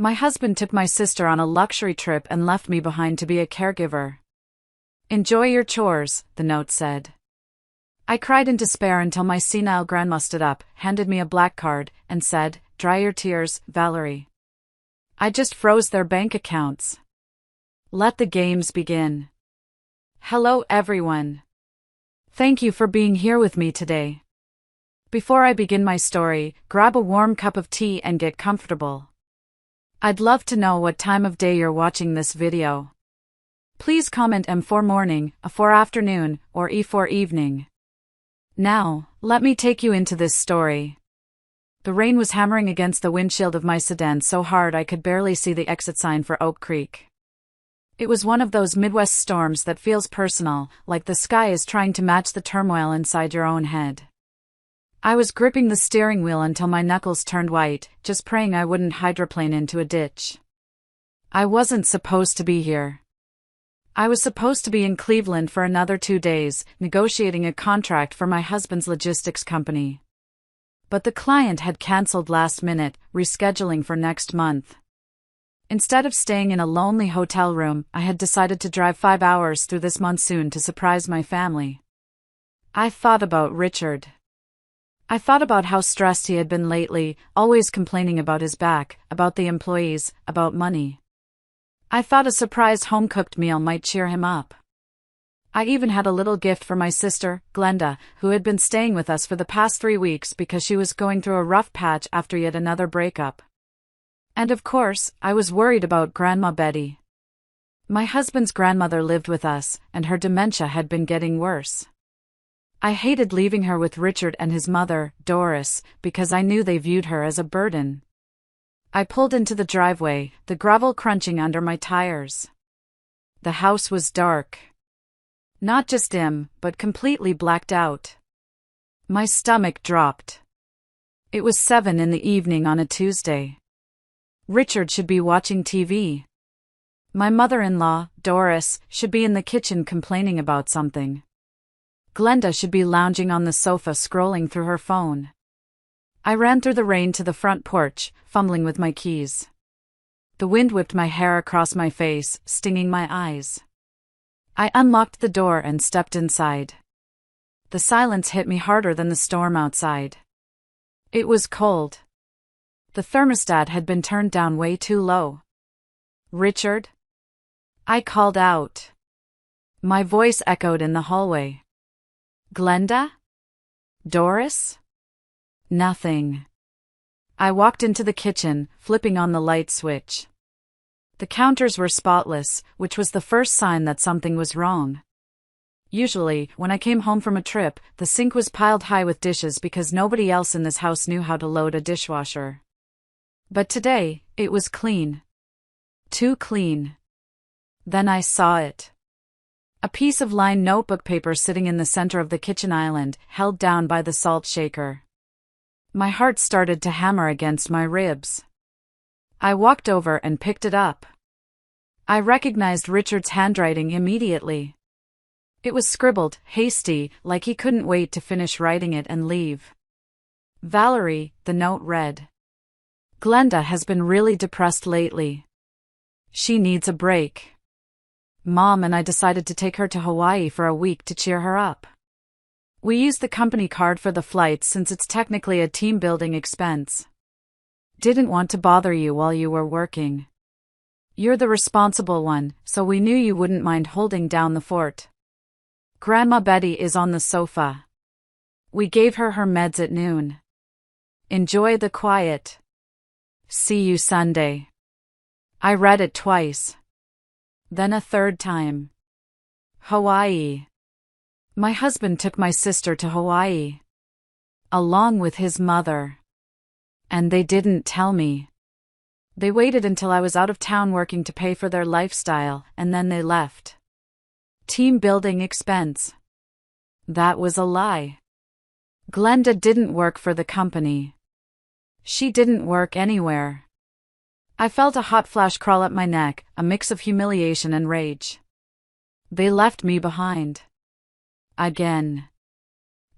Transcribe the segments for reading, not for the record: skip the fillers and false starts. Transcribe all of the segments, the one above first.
My husband took my sister on a luxury trip and left me behind to be a caregiver. Enjoy your chores, the note said. I cried in despair until my senile grandma stood up, handed me a black card, and said, "Dry your tears, Valerie. I just froze their bank accounts. Let the games begin." Hello everyone. Thank you for being here with me today. Before I begin my story, grab a warm cup of tea and get comfortable. I'd love to know what time of day you're watching this video. Please comment M4 morning, A4 afternoon, or E4 evening. Now, let me take you into this story. The rain was hammering against the windshield of my sedan so hard I could barely see the exit sign for Oak Creek. It was one of those Midwest storms that feels personal, like the sky is trying to match the turmoil inside your own head. I was gripping the steering wheel until my knuckles turned white, just praying I wouldn't hydroplane into a ditch. I wasn't supposed to be here. I was supposed to be in Cleveland for another 2 days, negotiating a contract for my husband's logistics company. But the client had canceled last minute, rescheduling for next month. Instead of staying in a lonely hotel room, I had decided to drive 5 hours through this monsoon to surprise my family. I thought about Richard. I thought about how stressed he had been lately, always complaining about his back, about the employees, about money. I thought a surprise home-cooked meal might cheer him up. I even had a little gift for my sister, Glenda, who had been staying with us for the past 3 weeks because she was going through a rough patch after yet another breakup. And of course, I was worried about Grandma Betty. My husband's grandmother lived with us, and her dementia had been getting worse. I hated leaving her with Richard and his mother, Doris, because I knew they viewed her as a burden. I pulled into the driveway, the gravel crunching under my tires. The house was dark. Not just dim, but completely blacked out. My stomach dropped. It was 7 in the evening on a Tuesday. Richard should be watching TV. My mother-in-law, Doris, should be in the kitchen complaining about something. Glenda should be lounging on the sofa scrolling through her phone. I ran through the rain to the front porch, fumbling with my keys. The wind whipped my hair across my face, stinging my eyes. I unlocked the door and stepped inside. The silence hit me harder than the storm outside. It was cold. The thermostat had been turned down way too low. "Richard?" I called out. My voice echoed in the hallway. "Glenda? Doris?" Nothing. I walked into the kitchen, flipping on the light switch. The counters were spotless, which was the first sign that something was wrong. Usually, when I came home from a trip, the sink was piled high with dishes because nobody else in this house knew how to load a dishwasher. But today, it was clean. Too clean. Then I saw it. A piece of lined notebook paper sitting in the center of the kitchen island, held down by the salt shaker. My heart started to hammer against my ribs. I walked over and picked it up. I recognized Richard's handwriting immediately. It was scribbled, hasty, like he couldn't wait to finish writing it and leave. "Valerie," the note read. "Glenda has been really depressed lately. She needs a break. Mom and I decided to take her to Hawaii for a week to cheer her up. We used the company card for the flights since it's technically a team-building expense. Didn't want to bother you while you were working. You're the responsible one, so we knew you wouldn't mind holding down the fort. Grandma Betty is on the sofa. We gave her her meds at noon. Enjoy the quiet. See you Sunday." I read it twice. Then a third time. Hawaii. My husband took my sister to Hawaii. Along with his mother. And they didn't tell me. They waited until I was out of town working to pay for their lifestyle, and then they left. Team building expense. That was a lie. Glenda didn't work for the company. She didn't work anywhere. I felt a hot flash crawl up my neck, a mix of humiliation and rage. They left me behind. Again.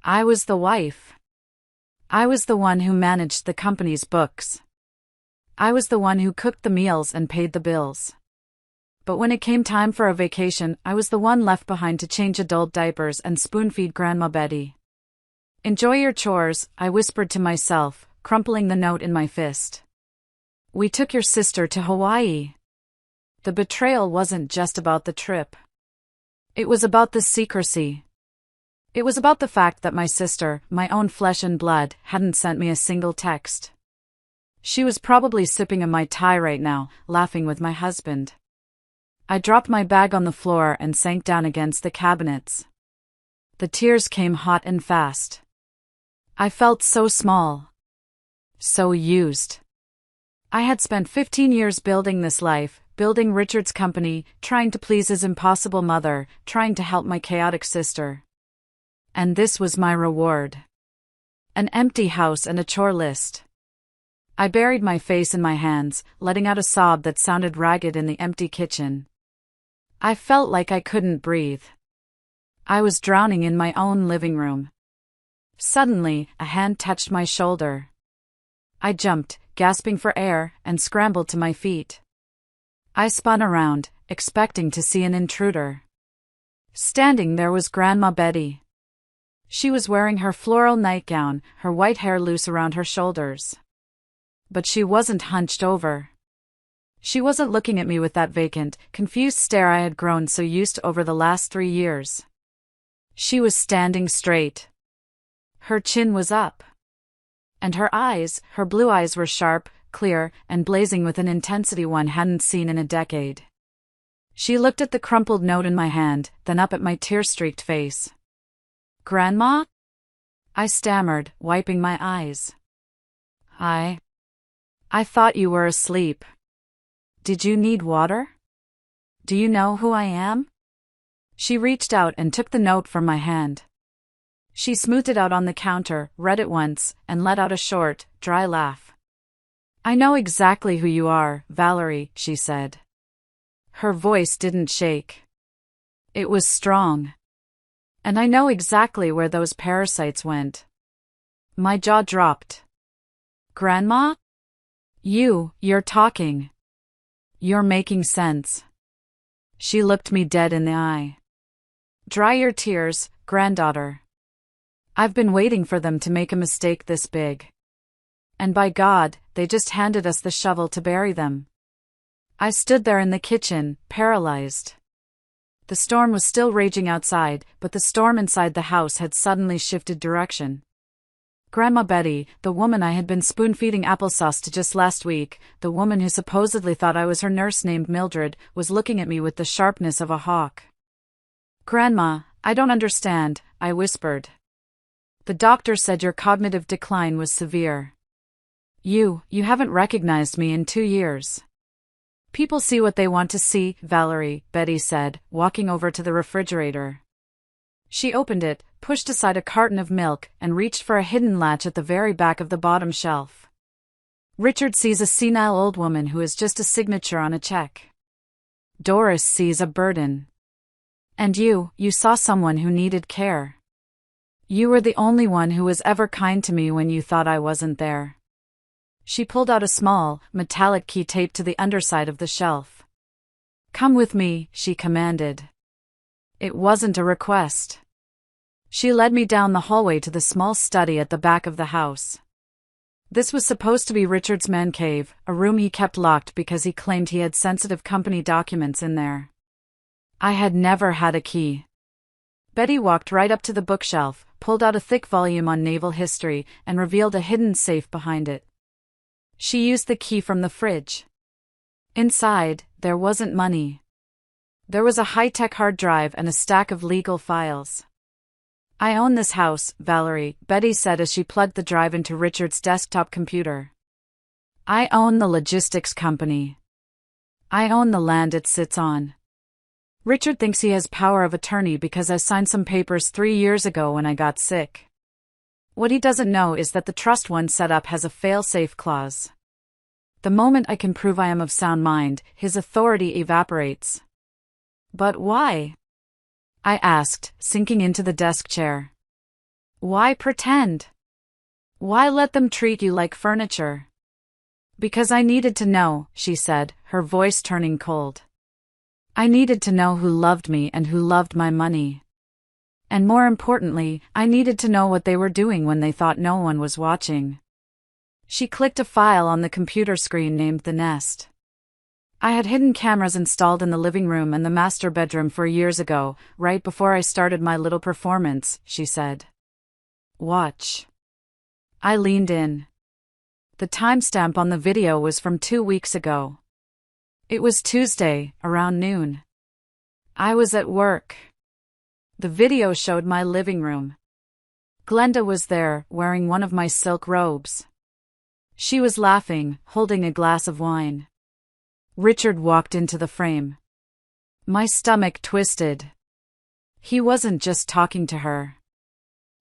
I was the wife. I was the one who managed the company's books. I was the one who cooked the meals and paid the bills. But when it came time for a vacation, I was the one left behind to change adult diapers and spoon-feed Grandma Betty. "Enjoy your chores," I whispered to myself, crumpling the note in my fist. "We took your sister to Hawaii." The betrayal wasn't just about the trip. It was about the secrecy. It was about the fact that my sister, my own flesh and blood, hadn't sent me a single text. She was probably sipping a Mai Tai right now, laughing with my husband. I dropped my bag on the floor and sank down against the cabinets. The tears came hot and fast. I felt so small. So used. I had spent 15 years building this life, building Richard's company, trying to please his impossible mother, trying to help my chaotic sister. And this was my reward. An empty house and a chore list. I buried my face in my hands, letting out a sob that sounded ragged in the empty kitchen. I felt like I couldn't breathe. I was drowning in my own living room. Suddenly, a hand touched my shoulder. I jumped, gasping for air, and scrambled to my feet. I spun around, expecting to see an intruder. Standing there was Grandma Betty. She was wearing her floral nightgown, her white hair loose around her shoulders. But she wasn't hunched over. She wasn't looking at me with that vacant, confused stare I had grown so used to over the last 3 years. She was standing straight. Her chin was up. And her eyes, her blue eyes were sharp, clear, and blazing with an intensity one hadn't seen in a decade. She looked at the crumpled note in my hand, then up at my tear-streaked face. "Grandma?" I stammered, wiping my eyes. I thought you were asleep. Did you need water? Do you know who I am?" She reached out and took the note from my hand. She smoothed it out on the counter, read it once, and let out a short, dry laugh. "I know exactly who you are, Valerie," she said. Her voice didn't shake. It was strong. "And I know exactly where those parasites went." My jaw dropped. "Grandma? You're talking. You're making sense." She looked me dead in the eye. "Dry your tears, granddaughter. I've been waiting for them to make a mistake this big. And by God, they just handed us the shovel to bury them." I stood there in the kitchen, paralyzed. The storm was still raging outside, but the storm inside the house had suddenly shifted direction. Grandma Betty, the woman I had been spoon-feeding applesauce to just last week, the woman who supposedly thought I was her nurse named Mildred, was looking at me with the sharpness of a hawk. "Grandma, I don't understand," I whispered. "The doctor said your cognitive decline was severe. You haven't recognized me in 2 years." "People see what they want to see, Valerie," Betty said, walking over to the refrigerator. She opened it, pushed aside a carton of milk, and reached for a hidden latch at the very back of the bottom shelf. "Richard sees a senile old woman who is just a signature on a check. Doris sees a burden. And you saw someone who needed care. You were the only one who was ever kind to me when you thought I wasn't there." She pulled out a small, metallic key taped to the underside of the shelf. "Come with me," she commanded. It wasn't a request. She led me down the hallway to the small study at the back of the house. This was supposed to be Richard's man cave, a room he kept locked because he claimed he had sensitive company documents in there. I had never had a key. Betty walked right up to the bookshelf, pulled out a thick volume on naval history, and revealed a hidden safe behind it. She used the key from the fridge. Inside, there wasn't money. There was a high-tech hard drive and a stack of legal files. "I own this house, Valerie," Betty said as she plugged the drive into Richard's desktop computer. "I own the logistics company. I own the land it sits on. Richard thinks he has power of attorney because I signed some papers 3 years ago when I got sick. What he doesn't know is that the trust one set up has a fail-safe clause. The moment I can prove I am of sound mind, his authority evaporates." "But why?" I asked, sinking into the desk chair. "Why pretend? Why let them treat you like furniture? Because I needed to know, she said, her voice turning cold. I needed to know who loved me and who loved my money. And more importantly, I needed to know what they were doing when they thought no one was watching. She clicked a file on the computer screen named The Nest. I had hidden cameras installed in the living room and the master bedroom for years ago, right before I started my little performance, she said. Watch. I leaned in. The timestamp on the video was from 2 weeks ago. It was Tuesday, around noon. I was at work. The video showed my living room. Glenda was there, wearing one of my silk robes. She was laughing, holding a glass of wine. Richard walked into the frame. My stomach twisted. He wasn't just talking to her.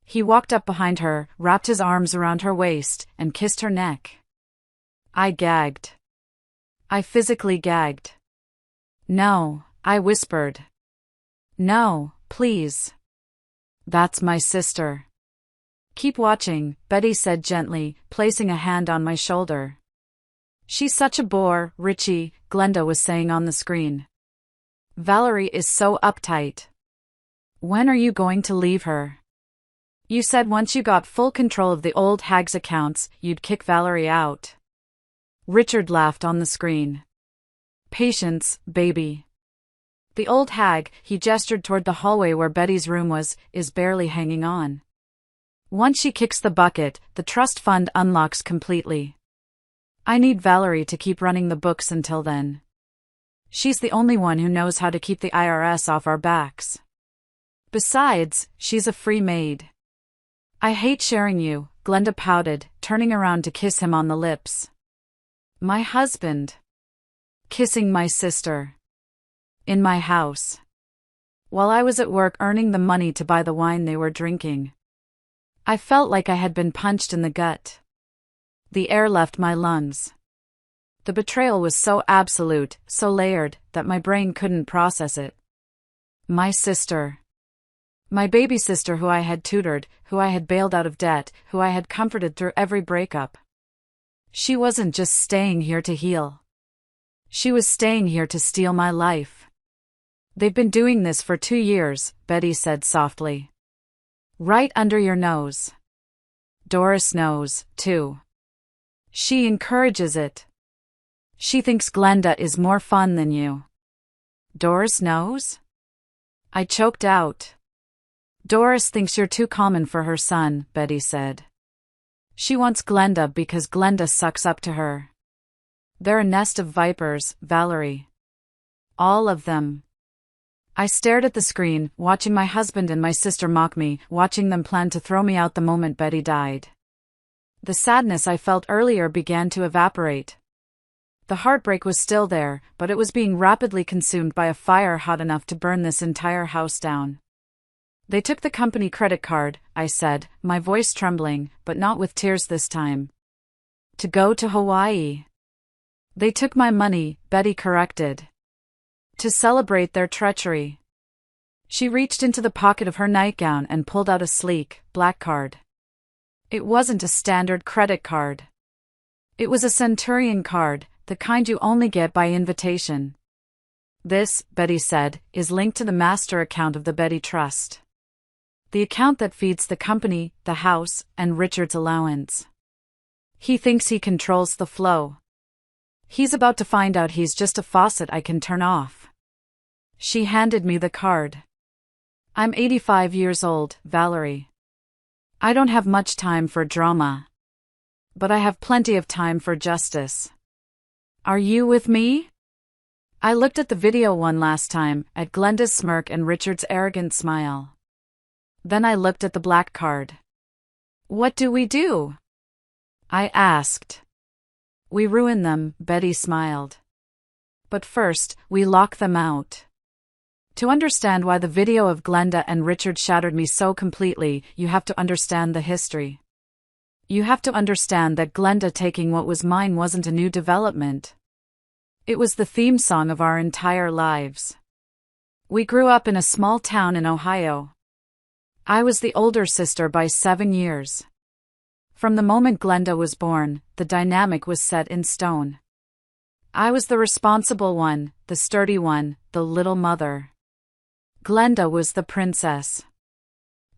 He walked up behind her, wrapped his arms around her waist, and kissed her neck. I gagged. I physically gagged. No, I whispered. No, please. That's my sister. Keep watching, Betty said gently, placing a hand on my shoulder. She's such a bore, Richie, Glenda was saying on the screen. Valerie is so uptight. When are you going to leave her? You said once you got full control of the old hag's accounts, you'd kick Valerie out. Richard laughed on the screen. Patience, baby. The old hag, he gestured toward the hallway where Betty's room was, is barely hanging on. Once she kicks the bucket, the trust fund unlocks completely. I need Valerie to keep running the books until then. She's the only one who knows how to keep the IRS off our backs. Besides, she's a free maid. I hate sharing you, Glenda pouted, turning around to kiss him on the lips. My husband. Kissing my sister. In my house. While I was at work earning the money to buy the wine they were drinking. I felt like I had been punched in the gut. The air left my lungs. The betrayal was so absolute, so layered, that my brain couldn't process it. My sister. My baby sister who I had tutored, who I had bailed out of debt, who I had comforted through every breakup. She wasn't just staying here to heal. She was staying here to steal my life. They've been doing this for 2 years, Betty said softly. Right under your nose. Doris knows, too. She encourages it. She thinks Glenda is more fun than you. Doris knows? I choked out. Doris thinks you're too common for her son, Betty said. She wants Glenda because Glenda sucks up to her. They're a nest of vipers, Valerie. All of them. I stared at the screen, watching my husband and my sister mock me, watching them plan to throw me out the moment Betty died. The sadness I felt earlier began to evaporate. The heartbreak was still there, but it was being rapidly consumed by a fire hot enough to burn this entire house down. They took the company credit card, I said, my voice trembling, but not with tears this time. To go to Hawaii. They took my money, Betty corrected. To celebrate their treachery. She reached into the pocket of her nightgown and pulled out a sleek, black card. It wasn't a standard credit card. It was a Centurion card, the kind you only get by invitation. This, Betty said, is linked to the master account of the Betty Trust. The account that feeds the company, the house, and Richard's allowance. He thinks he controls the flow. He's about to find out he's just a faucet I can turn off. She handed me the card. I'm 85 years old, Valerie. I don't have much time for drama. But I have plenty of time for justice. Are you with me? I looked at the video one last time, at Glenda's smirk and Richard's arrogant smile. Then I looked at the black card. What do we do? I asked. We ruin them, Betty smiled. But first, we lock them out. To understand why the video of Glenda and Richard shattered me so completely, you have to understand the history. You have to understand that Glenda taking what was mine wasn't a new development. It was the theme song of our entire lives. We grew up in a small town in Ohio. I was the older sister by 7 years. From the moment Glenda was born, the dynamic was set in stone. I was the responsible one, the sturdy one, the little mother. Glenda was the princess.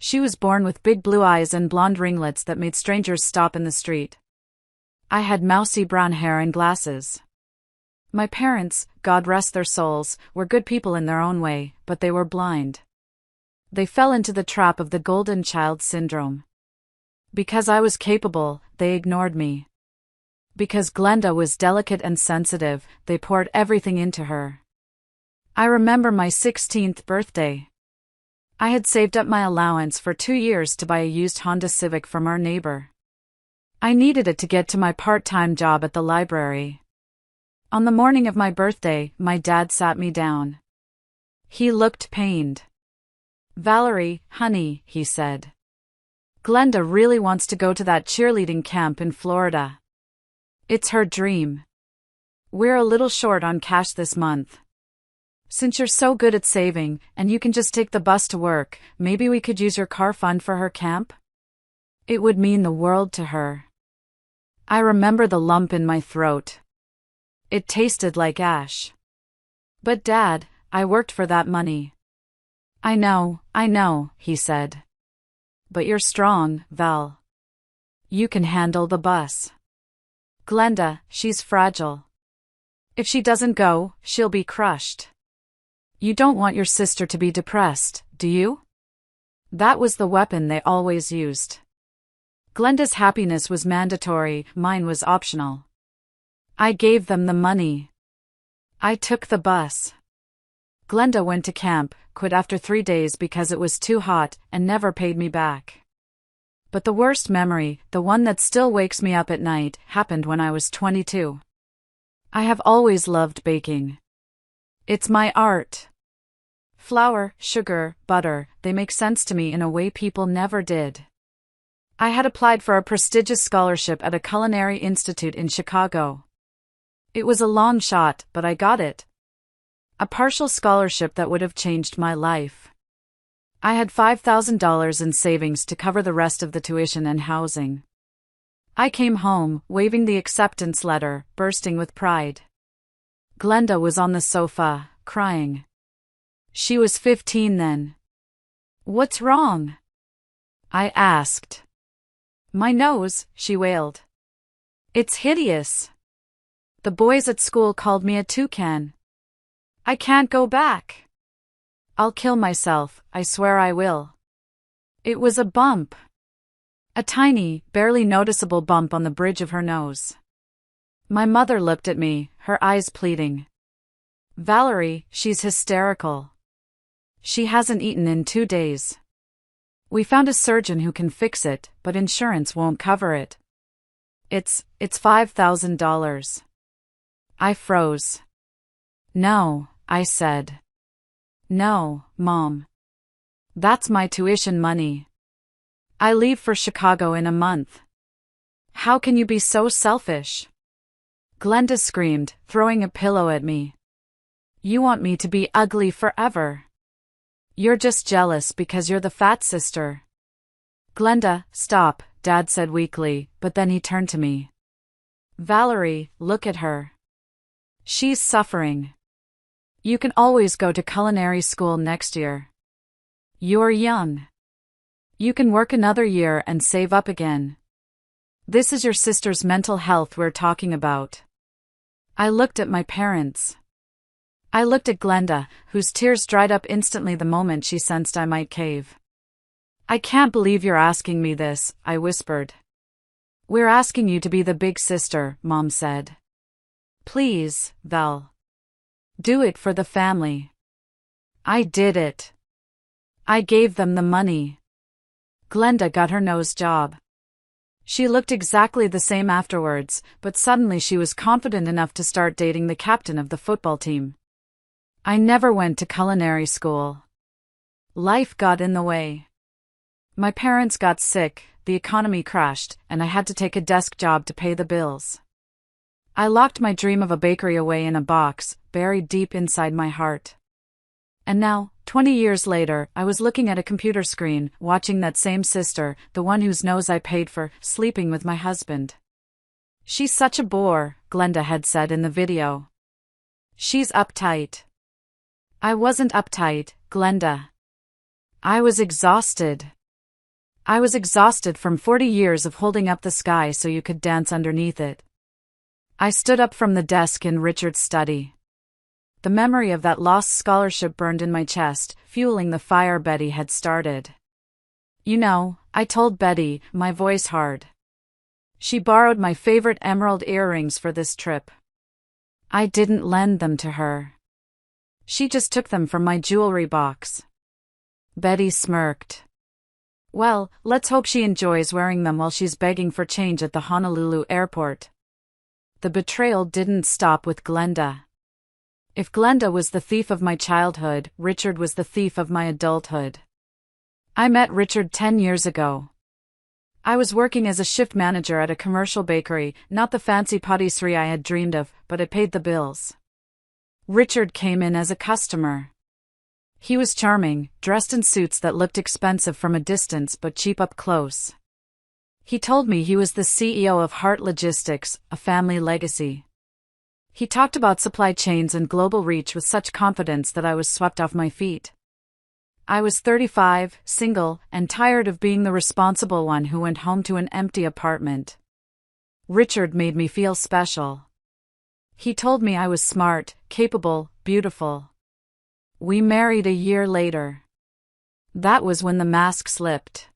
She was born with big blue eyes and blonde ringlets that made strangers stop in the street. I had mousy brown hair and glasses. My parents, God rest their souls, were good people in their own way, but they were blind. They fell into the trap of the golden child syndrome. Because I was capable, they ignored me. Because Glenda was delicate and sensitive, they poured everything into her. I remember my 16th birthday. I had saved up my allowance for 2 years to buy a used Honda Civic from our neighbor. I needed it to get to my part-time job at the library. On the morning of my birthday, my dad sat me down. He looked pained. "Valerie, honey," he said. "Glenda really wants to go to that cheerleading camp in Florida. It's her dream. We're a little short on cash this month. Since you're so good at saving, and you can just take the bus to work, maybe we could use your car fund for her camp? It would mean the world to her." I remember the lump in my throat. It tasted like ash. "But Dad, I worked for that money." I know, he said. "But you're strong, Val. You can handle the bus. Glenda, she's fragile. If she doesn't go, she'll be crushed. You don't want your sister to be depressed, do you?" That was the weapon they always used. Glenda's happiness was mandatory, mine was optional. I gave them the money. I took the bus. Glenda went to camp, quit after 3 days because it was too hot, and never paid me back. But the worst memory, the one that still wakes me up at night, happened when I was 22. I have always loved baking. It's my art. Flour, sugar, butter, they make sense to me in a way people never did. I had applied for a prestigious scholarship at a culinary institute in Chicago. It was a long shot, but I got it. A partial scholarship that would have changed my life. I had $5,000 in savings to cover the rest of the tuition and housing. I came home, waving the acceptance letter, bursting with pride. Glenda was on the sofa, crying. She was 15 then. "What's wrong?" I asked. "My nose," she wailed. "It's hideous. The boys at school called me a toucan. I can't go back. I'll kill myself, I swear I will." It was a bump. A tiny, barely noticeable bump on the bridge of her nose. My mother looked at me, her eyes pleading. "Valerie, she's hysterical. She hasn't eaten in 2 days. We found a surgeon who can fix it, but insurance won't cover it. It's $5,000. I froze. "No," I said. "No, Mom. That's my tuition money. I leave for Chicago in a month. How can you be so selfish?" Glenda screamed, throwing a pillow at me. "You want me to be ugly forever. You're just jealous because you're the fat sister." "Glenda, stop," Dad said weakly, but then he turned to me. "Valerie, look at her. She's suffering. You can always go to culinary school next year. You're young. You can work another year and save up again. This is your sister's mental health we're talking about." I looked at my parents. I looked at Glenda, whose tears dried up instantly the moment she sensed I might cave. "I can't believe you're asking me this," I whispered. "We're asking you to be the big sister," Mom said. "Please, Val. Do it for the family." I did it. I gave them the money. Glenda got her nose job. She looked exactly the same afterwards, but suddenly she was confident enough to start dating the captain of the football team. I never went to culinary school. Life got in the way. My parents got sick, the economy crashed, and I had to take a desk job to pay the bills. I locked my dream of a bakery away in a box, buried deep inside my heart. And now, 20 years later, I was looking at a computer screen, watching that same sister, the one whose nose I paid for, sleeping with my husband. "She's such a bore," Glenda had said in the video. "She's uptight." I wasn't uptight, Glenda. I was exhausted. I was exhausted from 40 years of holding up the sky so you could dance underneath it. I stood up from the desk in Richard's study. The memory of that lost scholarship burned in my chest, fueling the fire Betty had started. "You know," I told Betty, my voice hard. "She borrowed my favorite emerald earrings for this trip. I didn't lend them to her. She just took them from my jewelry box." Betty smirked. "Well, let's hope she enjoys wearing them while she's begging for change at the Honolulu airport." The betrayal didn't stop with Glenda. If Glenda was the thief of my childhood, Richard was the thief of my adulthood. I met Richard 10 years ago. I was working as a shift manager at a commercial bakery, not the fancy patisserie I had dreamed of, but it paid the bills. Richard came in as a customer. He was charming, dressed in suits that looked expensive from a distance but cheap up close. He told me he was the CEO of Heart Logistics, a family legacy. He talked about supply chains and global reach with such confidence that I was swept off my feet. I was 35, single, and tired of being the responsible one who went home to an empty apartment. Richard made me feel special. He told me I was smart, capable, beautiful. We married a year later. That was when the mask slipped.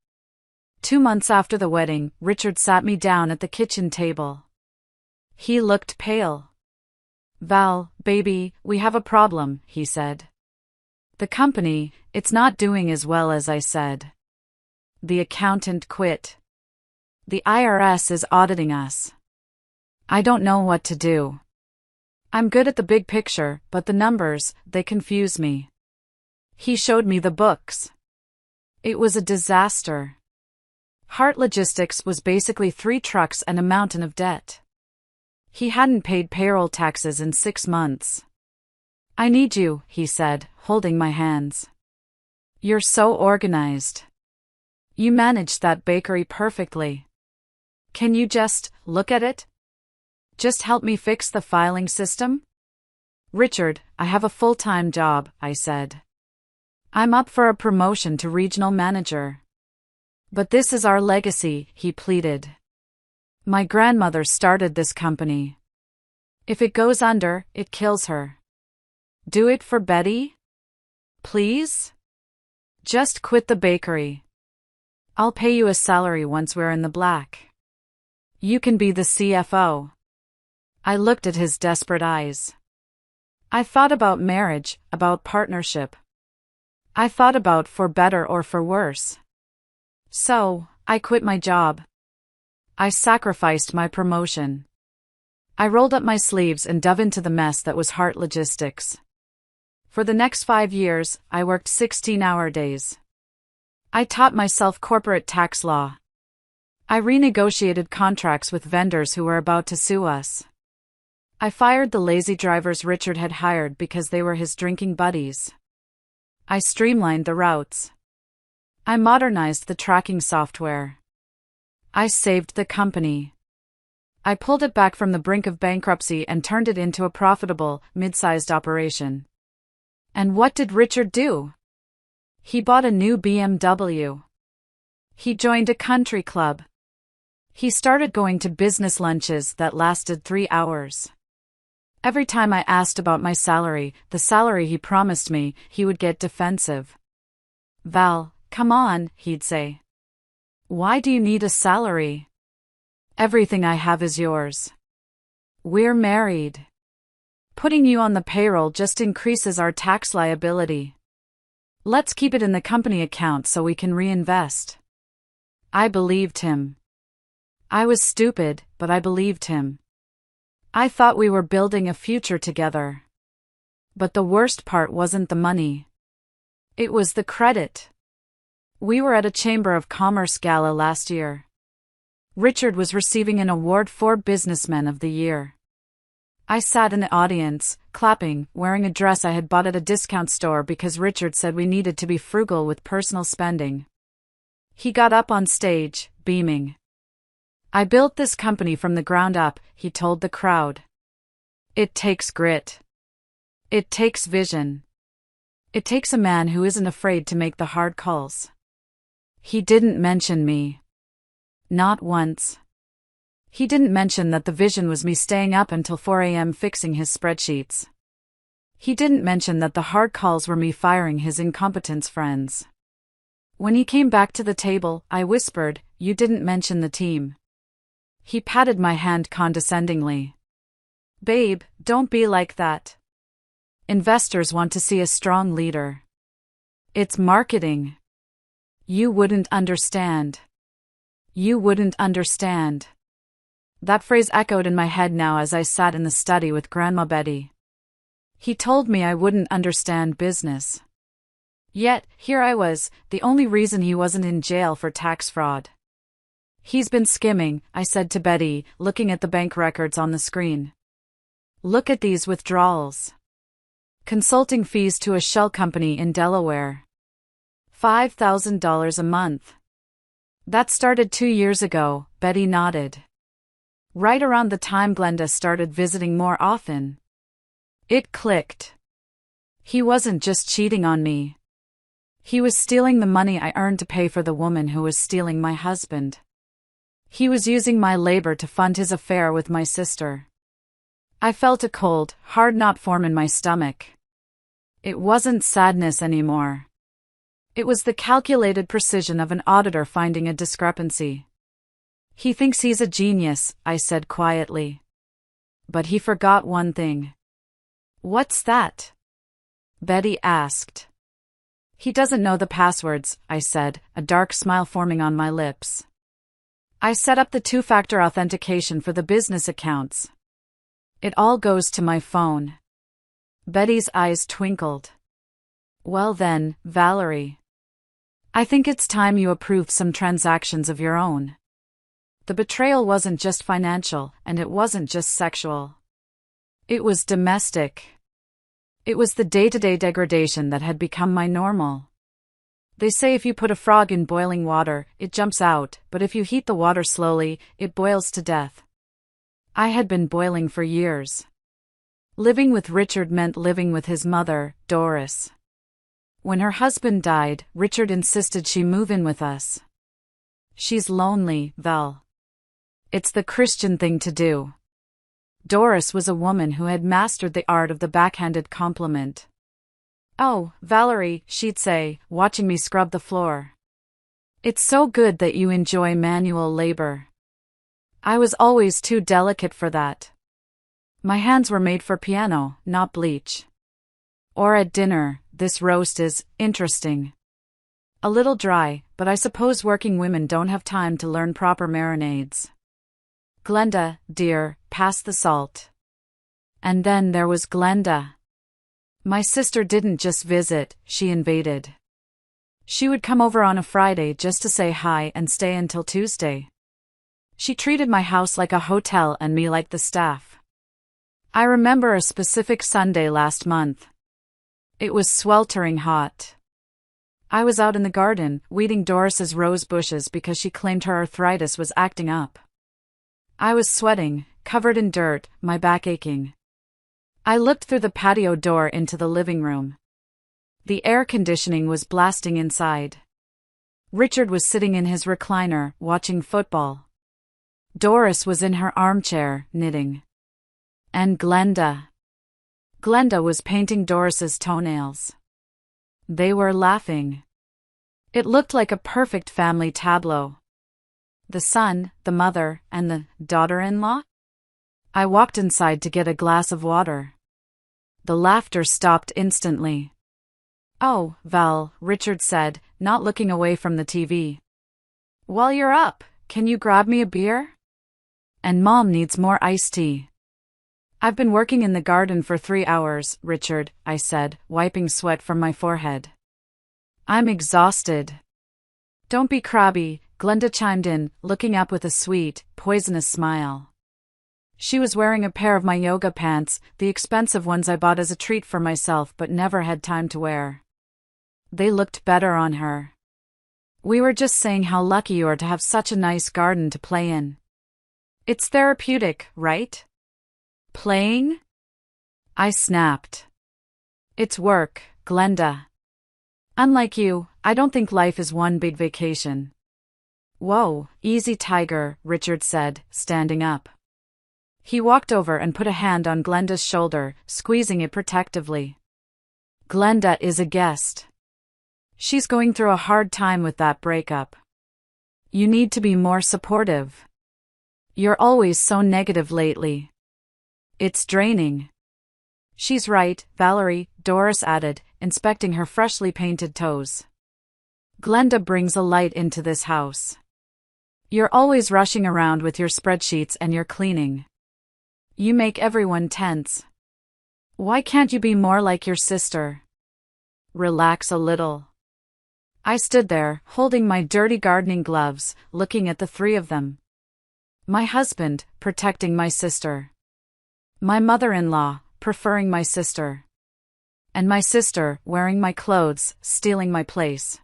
2 months after the wedding, Richard sat me down at the kitchen table. He looked pale. "Val, baby, we have a problem," he said. "The company, it's not doing as well as I said. The accountant quit. The IRS is auditing us. I don't know what to do. I'm good at the big picture, but the numbers, they confuse me." He showed me the books. It was a disaster. Heart Logistics was basically 3 trucks and a mountain of debt. He hadn't paid payroll taxes in 6 months. "I need you," he said, holding my hands. "You're so organized. You managed that bakery perfectly. Can you just look at it? Just help me fix the filing system?" "Richard, I have a full-time job," I said. "I'm up for a promotion to regional manager." "But this is our legacy," he pleaded. "My grandmother started this company. If it goes under, it kills her. Do it for Betty? Please? Just quit the bakery. I'll pay you a salary once we're in the black. You can be the CFO." I looked at his desperate eyes. I thought about marriage, about partnership. I thought about for better or for worse. So, I quit my job. I sacrificed my promotion. I rolled up my sleeves and dove into the mess that was Heart Logistics. For the next 5 years, I worked 16-hour days. I taught myself corporate tax law. I renegotiated contracts with vendors who were about to sue us. I fired the lazy drivers Richard had hired because they were his drinking buddies. I streamlined the routes. I modernized the tracking software. I saved the company. I pulled it back from the brink of bankruptcy and turned it into a profitable, mid-sized operation. And what did Richard do? He bought a new BMW. He joined a country club. He started going to business lunches that lasted 3 hours. Every time I asked about my salary, the salary he promised me, he would get defensive. "Val, come on," he'd say. "Why do you need a salary? Everything I have is yours. We're married. Putting you on the payroll just increases our tax liability. Let's keep it in the company account so we can reinvest." I believed him. I was stupid, but I believed him. I thought we were building a future together. But the worst part wasn't the money. It was the credit. We were at a Chamber of Commerce gala last year. Richard was receiving an award for Businessman of the Year. I sat in the audience, clapping, wearing a dress I had bought at a discount store because Richard said we needed to be frugal with personal spending. He got up on stage, beaming. "I built this company from the ground up," he told the crowd. "It takes grit. It takes vision. It takes a man who isn't afraid to make the hard calls." He didn't mention me. Not once. He didn't mention that the vision was me staying up until 4 a.m. fixing his spreadsheets. He didn't mention that the hard calls were me firing his incompetence friends. When he came back to the table, I whispered, "You didn't mention the team." He patted my hand condescendingly. "Babe, don't be like that. Investors want to see a strong leader. It's marketing. You wouldn't understand. You wouldn't understand." That phrase echoed in my head now as I sat in the study with Grandma Betty. He told me I wouldn't understand business. Yet, here I was, the only reason he wasn't in jail for tax fraud. "He's been skimming," I said to Betty, looking at the bank records on the screen. "Look at these withdrawals. Consulting fees to a shell company in Delaware. $5,000 a month. That started 2 years ago," Betty nodded. "Right around the time Glenda started visiting more often." It clicked. He wasn't just cheating on me. He was stealing the money I earned to pay for the woman who was stealing my husband. He was using my labor to fund his affair with my sister. I felt a cold, hard knot form in my stomach. It wasn't sadness anymore. It was the calculated precision of an auditor finding a discrepancy. "He thinks he's a genius," I said quietly. "But he forgot one thing." "What's that?" Betty asked. "He doesn't know the passwords," I said, a dark smile forming on my lips. "I set up the two-factor authentication for the business accounts. It all goes to my phone." Betty's eyes twinkled. "Well then, Valerie. I think it's time you approved some transactions of your own." The betrayal wasn't just financial, and it wasn't just sexual. It was domestic. It was the day-to-day degradation that had become my normal. They say if you put a frog in boiling water, it jumps out, but if you heat the water slowly, it boils to death. I had been boiling for years. Living with Richard meant living with his mother, Doris. When her husband died, Richard insisted she move in with us. "She's lonely, Val. It's the Christian thing to do." Doris was a woman who had mastered the art of the backhanded compliment. "Oh, Valerie," she'd say, watching me scrub the floor. "It's so good that you enjoy manual labor." I was always too delicate for that. My hands were made for piano, not bleach. Or at dinner, "This roast is interesting. A little dry, but I suppose working women don't have time to learn proper marinades. Glenda, dear, pass the salt." And then there was Glenda. My sister didn't just visit, she invaded. She would come over on a Friday just to say hi and stay until Tuesday. She treated my house like a hotel and me like the staff. I remember a specific Sunday last month. It was sweltering hot. I was out in the garden, weeding Doris's rose bushes because she claimed her arthritis was acting up. I was sweating, covered in dirt, my back aching. I looked through the patio door into the living room. The air conditioning was blasting inside. Richard was sitting in his recliner, watching football. Doris was in her armchair, knitting. And Glenda. Glenda was painting Doris's toenails. They were laughing. It looked like a perfect family tableau. The son, the mother, and the daughter-in-law? I walked inside to get a glass of water. The laughter stopped instantly. "Oh, Val," Richard said, not looking away from the TV. "While you're up, can you grab me a beer? And Mom needs more iced tea." "I've been working in the garden for 3 hours, Richard," I said, wiping sweat from my forehead. "I'm exhausted." "Don't be crabby," Glenda chimed in, looking up with a sweet, poisonous smile. She was wearing a pair of my yoga pants, the expensive ones I bought as a treat for myself but never had time to wear. They looked better on her. We were just saying how lucky you are to have such a nice garden to play in. It's therapeutic, right? Playing? I snapped. It's work, Glenda. Unlike you, I don't think life is one big vacation. Whoa, easy tiger, Richard said, standing up. He walked over and put a hand on Glenda's shoulder, squeezing it protectively. Glenda is a guest. She's going through a hard time with that breakup. You need to be more supportive. You're always so negative lately. It's draining. She's right, Valerie, Doris added, inspecting her freshly painted toes. Glenda brings a light into this house. You're always rushing around with your spreadsheets and your cleaning. You make everyone tense. Why can't you be more like your sister? Relax a little. I stood there, holding my dirty gardening gloves, looking at the three of them. My husband, protecting my sister. My mother-in-law, preferring my sister. And my sister, wearing my clothes, stealing my place.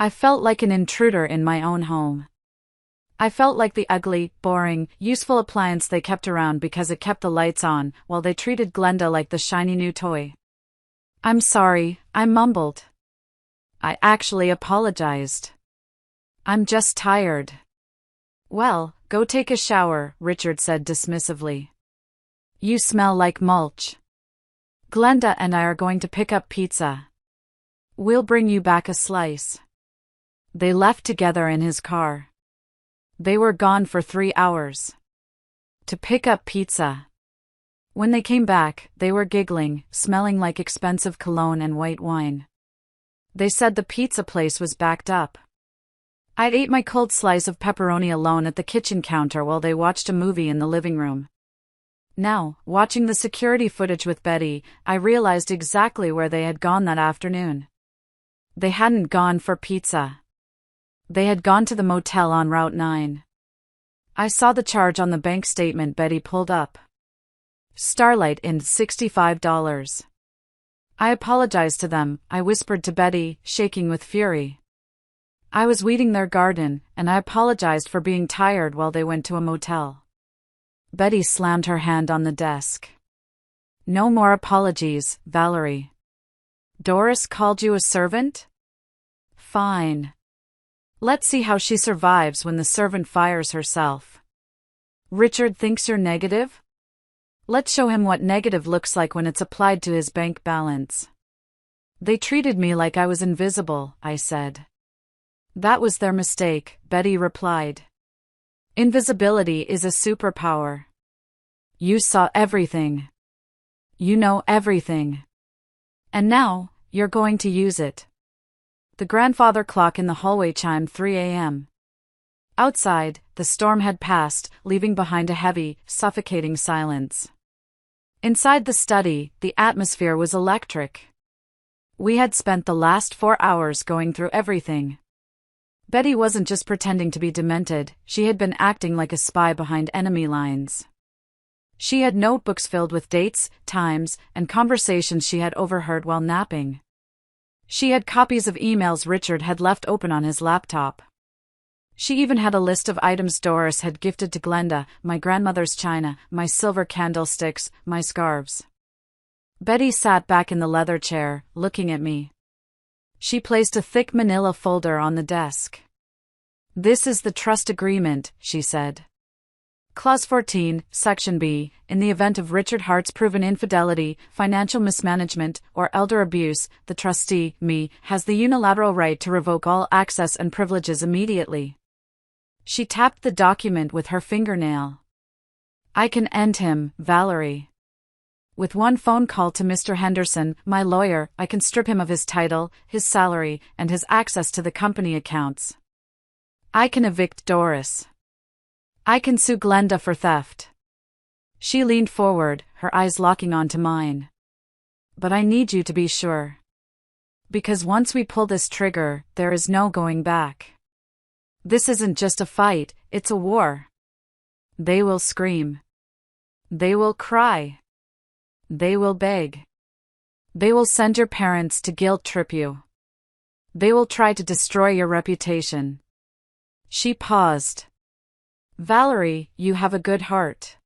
I felt like an intruder in my own home. I felt like the ugly, boring, useful appliance they kept around because it kept the lights on, while they treated Glenda like the shiny new toy. I'm sorry, I mumbled. I actually apologized. I'm just tired. Well, go take a shower, Richard said dismissively. You smell like mulch. Glenda and I are going to pick up pizza. We'll bring you back a slice. They left together in his car. They were gone for 3 hours. To pick up pizza. When they came back, they were giggling, smelling like expensive cologne and white wine. They said the pizza place was backed up. I'd ate my cold slice of pepperoni alone at the kitchen counter while they watched a movie in the living room. Now, watching the security footage with Betty, I realized exactly where they had gone that afternoon. They hadn't gone for pizza. They had gone to the motel on Route 9. I saw the charge on the bank statement Betty pulled up. Starlight in $65. I apologized to them, I whispered to Betty, shaking with fury. I was weeding their garden, and I apologized for being tired while they went to a motel. Betty slammed her hand on the desk. No more apologies, Valerie. Doris called you a servant? Fine. Let's see how she survives when the servant fires herself. Richard thinks you're negative? Let's show him what negative looks like when it's applied to his bank balance. They treated me like I was invisible, I said. That was their mistake, Betty replied. Invisibility is a superpower. You saw everything. You know everything. And now, you're going to use it. The grandfather clock in the hallway chimed 3 a.m. Outside, the storm had passed, leaving behind a heavy, suffocating silence. Inside the study, the atmosphere was electric. We had spent the last 4 hours going through everything. Betty wasn't just pretending to be demented, she had been acting like a spy behind enemy lines. She had notebooks filled with dates, times, and conversations she had overheard while napping. She had copies of emails Richard had left open on his laptop. She even had a list of items Doris had gifted to Glenda, my grandmother's china, my silver candlesticks, my scarves. Betty sat back in the leather chair, looking at me. She placed a thick manila folder on the desk. This is the trust agreement, she said. Clause 14, Section B, in the event of Richard Hart's proven infidelity, financial mismanagement, or elder abuse, the trustee, me, has the unilateral right to revoke all access and privileges immediately. She tapped the document with her fingernail. I can end him, Valerie. With one phone call to Mr. Henderson, my lawyer, I can strip him of his title, his salary, and his access to the company accounts. I can evict Doris. I can sue Glenda for theft. She leaned forward, her eyes locking onto mine. But I need you to be sure. Because once we pull this trigger, there is no going back. This isn't just a fight, it's a war. They will scream. They will cry. They will beg. They will send your parents to guilt trip you. They will try to destroy your reputation. She paused. Valerie, you have a good heart.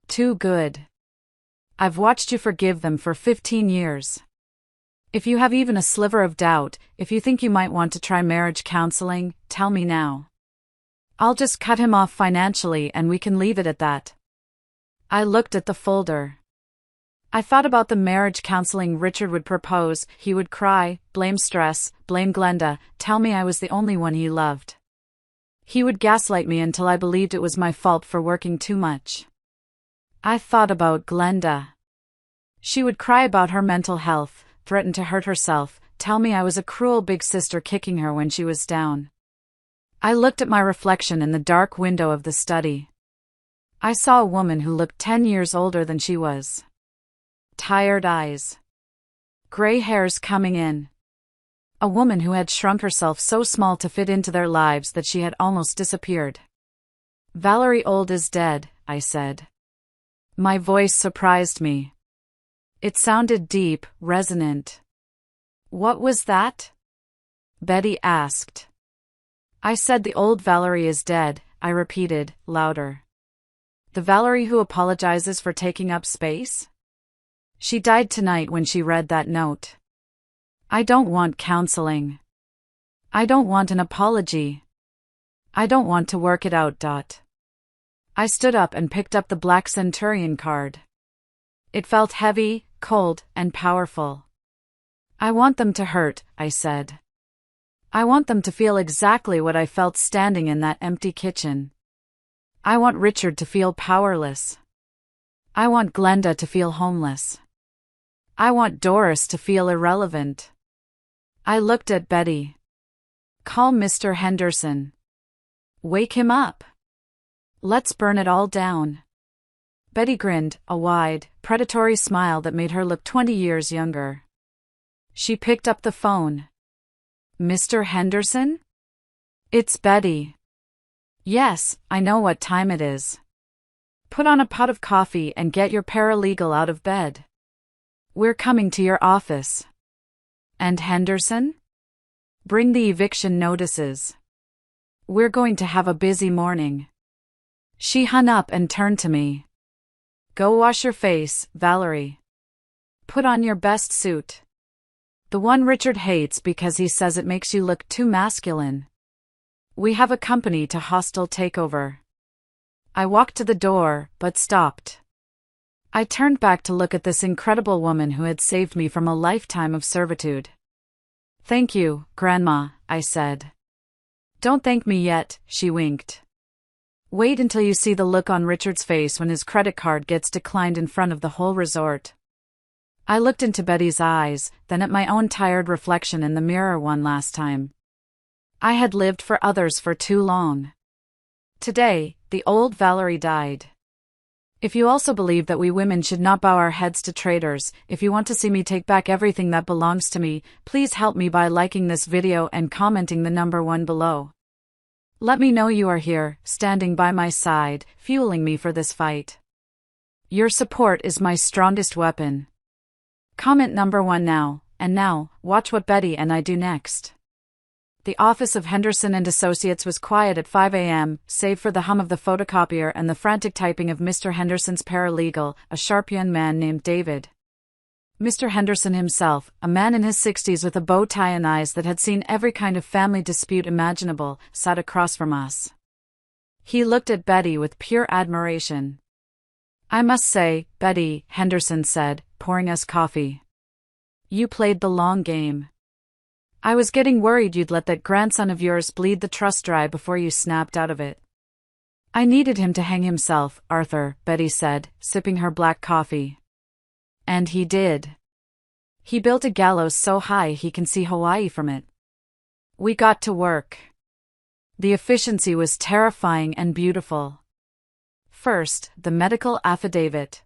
Too good. I've watched you forgive them for 15 years. If you have even a sliver of doubt, if you think you might want to try marriage counseling, tell me now. I'll just cut him off financially and we can leave it at that. I looked at the folder. I thought about the marriage counseling Richard would propose. He would cry, blame stress, blame Glenda, tell me I was the only one he loved. He would gaslight me until I believed it was my fault for working too much. I thought about Glenda. She would cry about her mental health, threaten to hurt herself, tell me I was a cruel big sister kicking her when she was down. I looked at my reflection in the dark window of the study. I saw a woman who looked 10 years older than she was. Tired eyes. Gray hairs coming in. A woman who had shrunk herself so small to fit into their lives that she had almost disappeared. Valerie Old is dead, I said. My voice surprised me. It sounded deep, resonant. What was that? Betty asked. I said the old Valerie is dead, I repeated, louder. The Valerie who apologizes for taking up space? She died tonight when she read that note. I don't want counseling. I don't want an apology. I don't want to work it out. I stood up and picked up the Black Centurion card. It felt heavy, cold, and powerful. I want them to hurt, I said. I want them to feel exactly what I felt standing in that empty kitchen. I want Richard to feel powerless. I want Glenda to feel homeless. I want Doris to feel irrelevant. I looked at Betty. Call Mr. Henderson. Wake him up. Let's burn it all down. Betty grinned, a wide, predatory smile that made her look 20 years younger. She picked up the phone. Mr. Henderson? It's Betty. Yes, I know what time it is. Put on a pot of coffee and get your paralegal out of bed. We're coming to your office. And Henderson? Bring the eviction notices. We're going to have a busy morning. She hung up and turned to me. Go wash your face, Valerie. Put on your best suit. The one Richard hates because he says it makes you look too masculine. We have a company to hostile takeover. I walked to the door, but stopped. I turned back to look at this incredible woman who had saved me from a lifetime of servitude. Thank you, Grandma, I said. Don't thank me yet, she winked. Wait until you see the look on Richard's face when his credit card gets declined in front of the whole resort. I looked into Betty's eyes, then at my own tired reflection in the mirror one last time. I had lived for others for too long. Today, the old Valerie died. If you also believe that we women should not bow our heads to traitors, if you want to see me take back everything that belongs to me, please help me by liking this video and commenting the number 1 below. Let me know you are here, standing by my side, fueling me for this fight. Your support is my strongest weapon. Comment number 1 now, and now, watch what Betty and I do next. The office of Henderson and Associates was quiet at 5 a.m., save for the hum of the photocopier and the frantic typing of Mr. Henderson's paralegal, a sharp young man named David. Mr. Henderson himself, a man in his 60s with a bow tie and eyes that had seen every kind of family dispute imaginable, sat across from us. He looked at Betty with pure admiration. I must say, Betty, Henderson said, pouring us coffee. You played the long game. I was getting worried you'd let that grandson of yours bleed the trust dry before you snapped out of it. I needed him to hang himself, Arthur, Betty said, sipping her black coffee. And he did. He built a gallows so high he can see Hawaii from it. We got to work. The efficiency was terrifying and beautiful. First, the medical affidavit.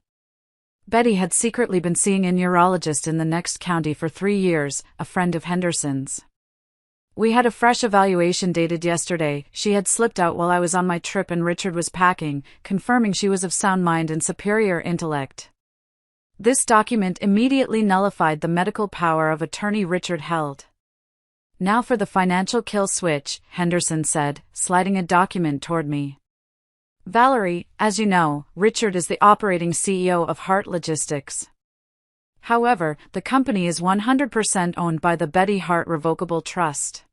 Betty had secretly been seeing a neurologist in the next county for 3 years, a friend of Henderson's. We had a fresh evaluation dated yesterday. She had slipped out while I was on my trip and Richard was packing, confirming she was of sound mind and superior intellect. This document immediately nullified the medical power of attorney Richard held. Now for the financial kill switch, Henderson said, sliding a document toward me. Valerie, as you know, Richard is the operating CEO of Hart Logistics. However, the company is 100% owned by the Betty Hart Revocable Trust.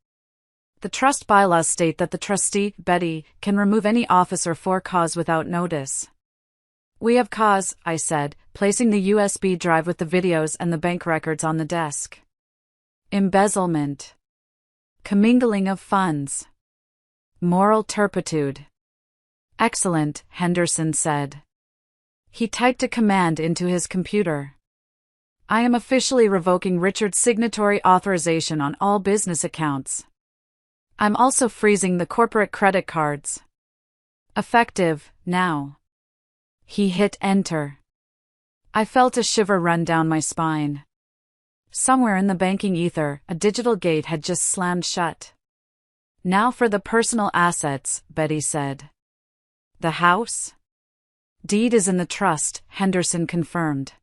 The trust bylaws state that the trustee, Betty, can remove any officer for cause without notice. We have cause, I said, placing the USB drive with the videos and the bank records on the desk. Embezzlement. Commingling of funds. Moral turpitude. Excellent, Henderson said. He typed a command into his computer. I am officially revoking Richard's signatory authorization on all business accounts. I'm also freezing the corporate credit cards. Effective, now. He hit enter. I felt a shiver run down my spine. Somewhere in the banking ether, a digital gate had just slammed shut. Now for the personal assets, Betty said. The house? Deed is in the trust, Henderson confirmed.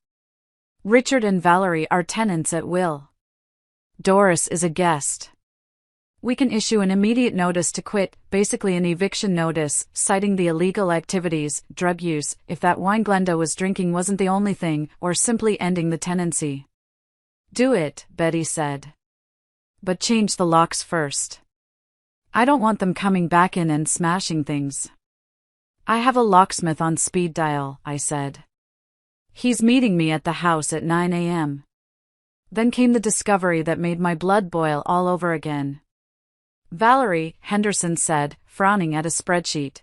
Richard and Valerie are tenants at will. Doris is a guest. We can issue an immediate notice to quit, basically an eviction notice, citing the illegal activities, drug use, if that wine Glenda was drinking wasn't the only thing, or simply ending the tenancy. Do it, Betty said. But change the locks first. I don't want them coming back in and smashing things. I have a locksmith on speed dial, I said. He's meeting me at the house at 9 a.m. Then came the discovery that made my blood boil all over again. Valerie, Henderson said, frowning at a spreadsheet.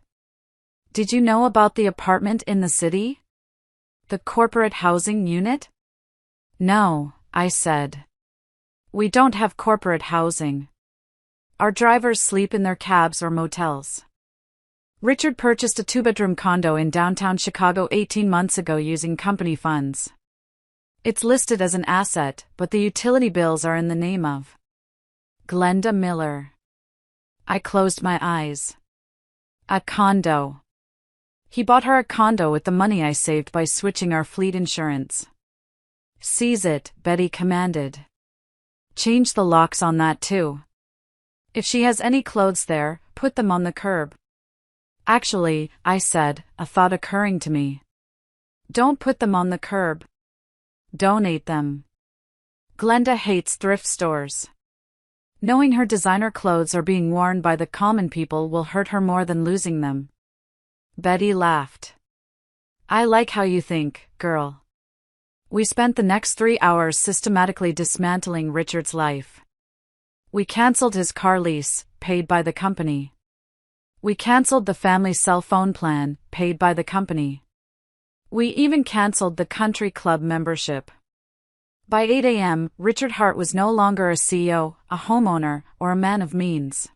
Did you know about the apartment in the city? The corporate housing unit? No, I said. We don't have corporate housing. Our drivers sleep in their cabs or motels. Richard purchased a 2-bedroom condo in downtown Chicago 18 months ago using company funds. It's listed as an asset, but the utility bills are in the name of Glenda Miller. I closed my eyes. A condo. He bought her a condo with the money I saved by switching our fleet insurance. Seize it, Betty commanded. Change the locks on that too. If she has any clothes there, put them on the curb. Actually, I said, a thought occurring to me. Don't put them on the curb. Donate them. Glenda hates thrift stores. Knowing her designer clothes are being worn by the common people will hurt her more than losing them. Betty laughed. I like how you think, girl. We spent the next 3 hours systematically dismantling Richard's life. We cancelled his car lease, paid by the company. We cancelled the family cell phone plan, paid by the company. We even cancelled the country club membership. By 8 a.m., Richard Hart was no longer a CEO, a homeowner, or a man of means.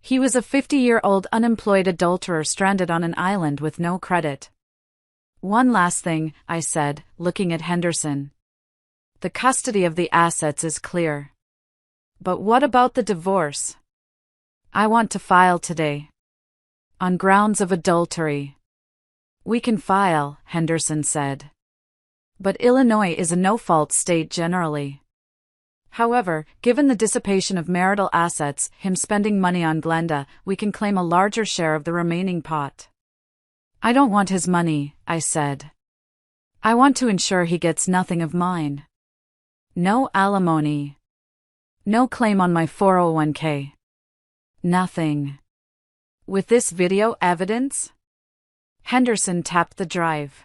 He was a 50-year-old unemployed adulterer stranded on an island with no credit. One last thing, I said, looking at Henderson. The custody of the assets is clear. But what about the divorce? I want to file today. On grounds of adultery. We can file, Henderson said. But Illinois is a no-fault state generally. However, given the dissipation of marital assets, him spending money on Glenda, we can claim a larger share of the remaining pot. I don't want his money, I said. I want to ensure he gets nothing of mine. No alimony. No claim on my 401k. Nothing. With this video evidence? Henderson tapped the drive.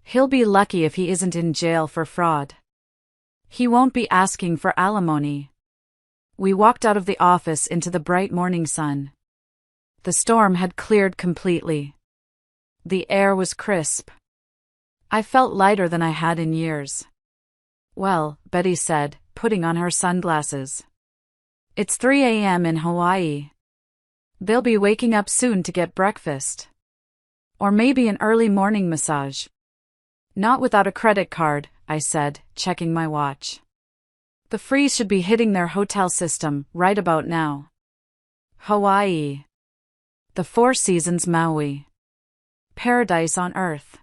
He'll be lucky if he isn't in jail for fraud. He won't be asking for alimony. We walked out of the office into the bright morning sun. The storm had cleared completely. The air was crisp. I felt lighter than I had in years. Well, Betty said, putting on her sunglasses. It's 3 a.m. in Hawaii. They'll be waking up soon to get breakfast. Or maybe an early morning massage. Not without a credit card, I said, checking my watch. The freeze should be hitting their hotel system right about now. Hawaii. The Four Seasons Maui. Paradise on Earth.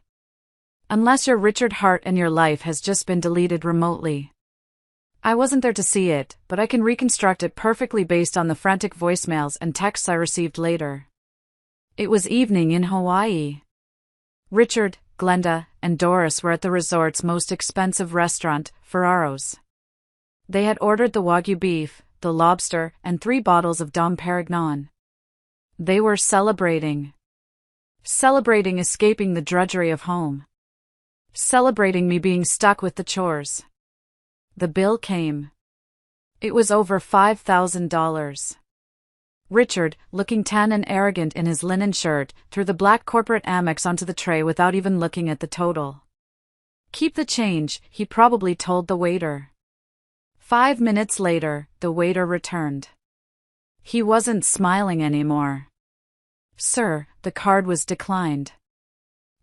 Unless you're Richard Hart and your life has just been deleted remotely. I wasn't there to see it, but I can reconstruct it perfectly based on the frantic voicemails and texts I received later. It was evening in Hawaii. Richard, Glenda, and Doris were at the resort's most expensive restaurant, Ferraro's. They had ordered the Wagyu beef, the lobster, and 3 bottles of Dom Perignon. They were celebrating. Celebrating escaping the drudgery of home. Celebrating me being stuck with the chores. The bill came. It was over $5,000. Richard, looking tan and arrogant in his linen shirt, threw the black corporate Amex onto the tray without even looking at the total. "Keep the change," he probably told the waiter. 5 minutes later, the waiter returned. He wasn't smiling anymore. "Sir, the card was declined."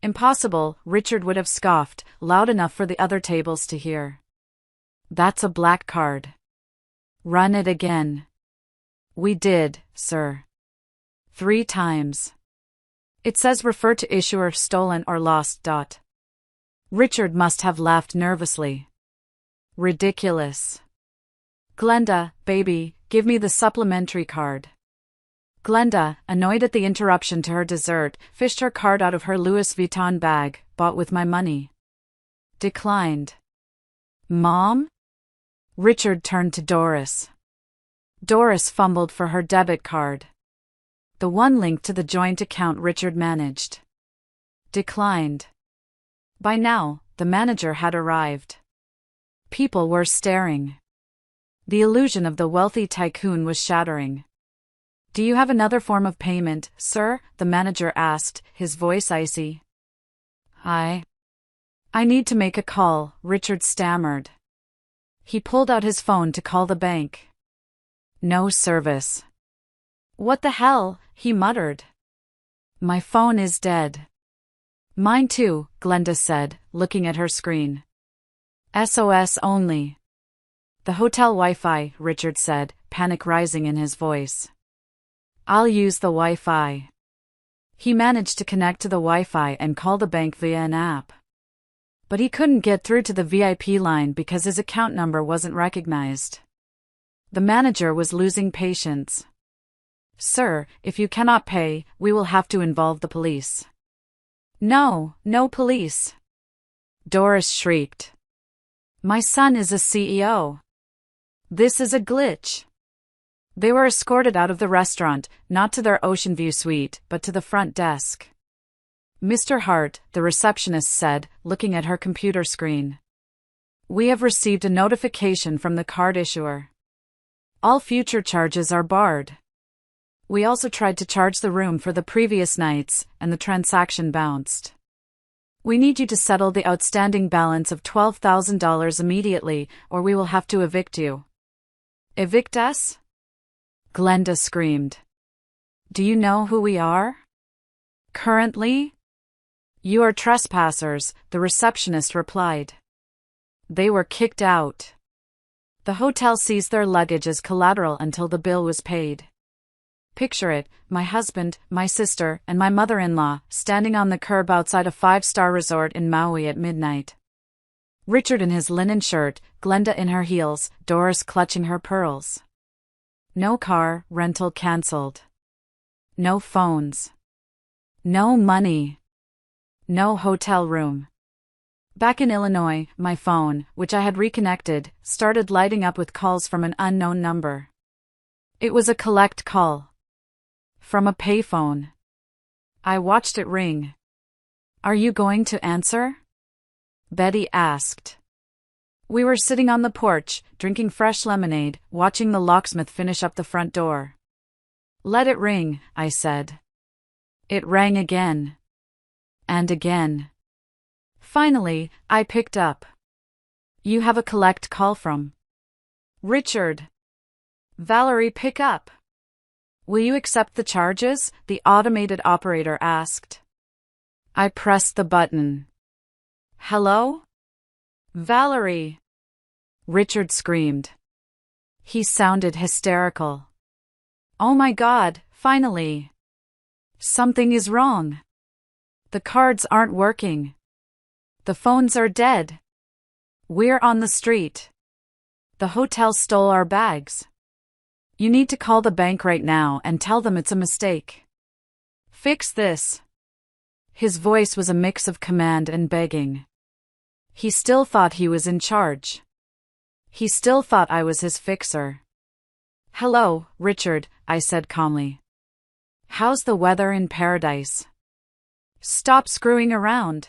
"Impossible," Richard would have scoffed, loud enough for the other tables to hear. "That's a black card. Run it again." "We did, sir. 3 times. It says refer to issuer stolen or lost. Richard must have laughed nervously. "Ridiculous. Glenda, baby, give me the supplementary card." Glenda, annoyed at the interruption to her dessert, fished her card out of her Louis Vuitton bag, "Bought with my money." "Declined." "Mom?" Richard turned to Doris. Doris fumbled for her debit card. The one linked to the joint account Richard managed. "Declined." By now, the manager had arrived. People were staring. The illusion of the wealthy tycoon was shattering. "Do you have another form of payment, sir?" the manager asked, his voice icy. I need to make a call," Richard stammered. He pulled out his phone to call the bank. No service. "What the hell?" he muttered. "My phone is dead." "Mine too," Glenda said, looking at her screen. "SOS only." "The hotel Wi-Fi," Richard said, panic rising in his voice. "I'll use the Wi-Fi." He managed to connect to the Wi-Fi and call the bank via an app. But he couldn't get through to the VIP line because his account number wasn't recognized. The manager was losing patience. "Sir, if you cannot pay, we will have to involve the police." "No, no police!" Doris shrieked. "My son is a CEO. This is a glitch." They were escorted out of the restaurant, not to their Ocean View suite, but to the front desk. "Mr. Hart," the receptionist said, looking at her computer screen. "We have received a notification from the card issuer. All future charges are barred. We also tried to charge the room for the previous nights, and the transaction bounced. We need you to settle the outstanding balance of $12,000 immediately, or we will have to evict you." "Evict us?" Glenda screamed. "Do you know who we are? Currently?" "You are trespassers," the receptionist replied. They were kicked out. The hotel seized their luggage as collateral until the bill was paid. Picture it, my husband, my sister, and my mother-in-law, standing on the curb outside a 5-star resort in Maui at midnight. Richard in his linen shirt, Glenda in her heels, Doris clutching her pearls. No car rental cancelled. No phones. No money. No hotel room. Back in Illinois, my phone, which I had reconnected, started lighting up with calls from an unknown number. It was a collect call. From a payphone. I watched it ring. "Are you going to answer?" Betty asked. We were sitting on the porch, drinking fresh lemonade, watching the locksmith finish up the front door. "Let it ring," I said. It rang again. And again. Finally, I picked up. "You have a collect call from Richard." "Valerie, pick up." "Will you accept the charges?" the automated operator asked. I pressed the button. "Hello? Valerie." Richard screamed. He sounded hysterical. Oh my God, finally. Something is wrong. The cards aren't working. The phones are dead. We're on the street. The hotel stole our bags. You need to call the bank right now and tell them it's a mistake. Fix this. His voice was a mix of command and begging. He still thought he was in charge. He still thought I was his fixer. Hello, Richard, I said calmly. How's the weather in paradise? Stop screwing around.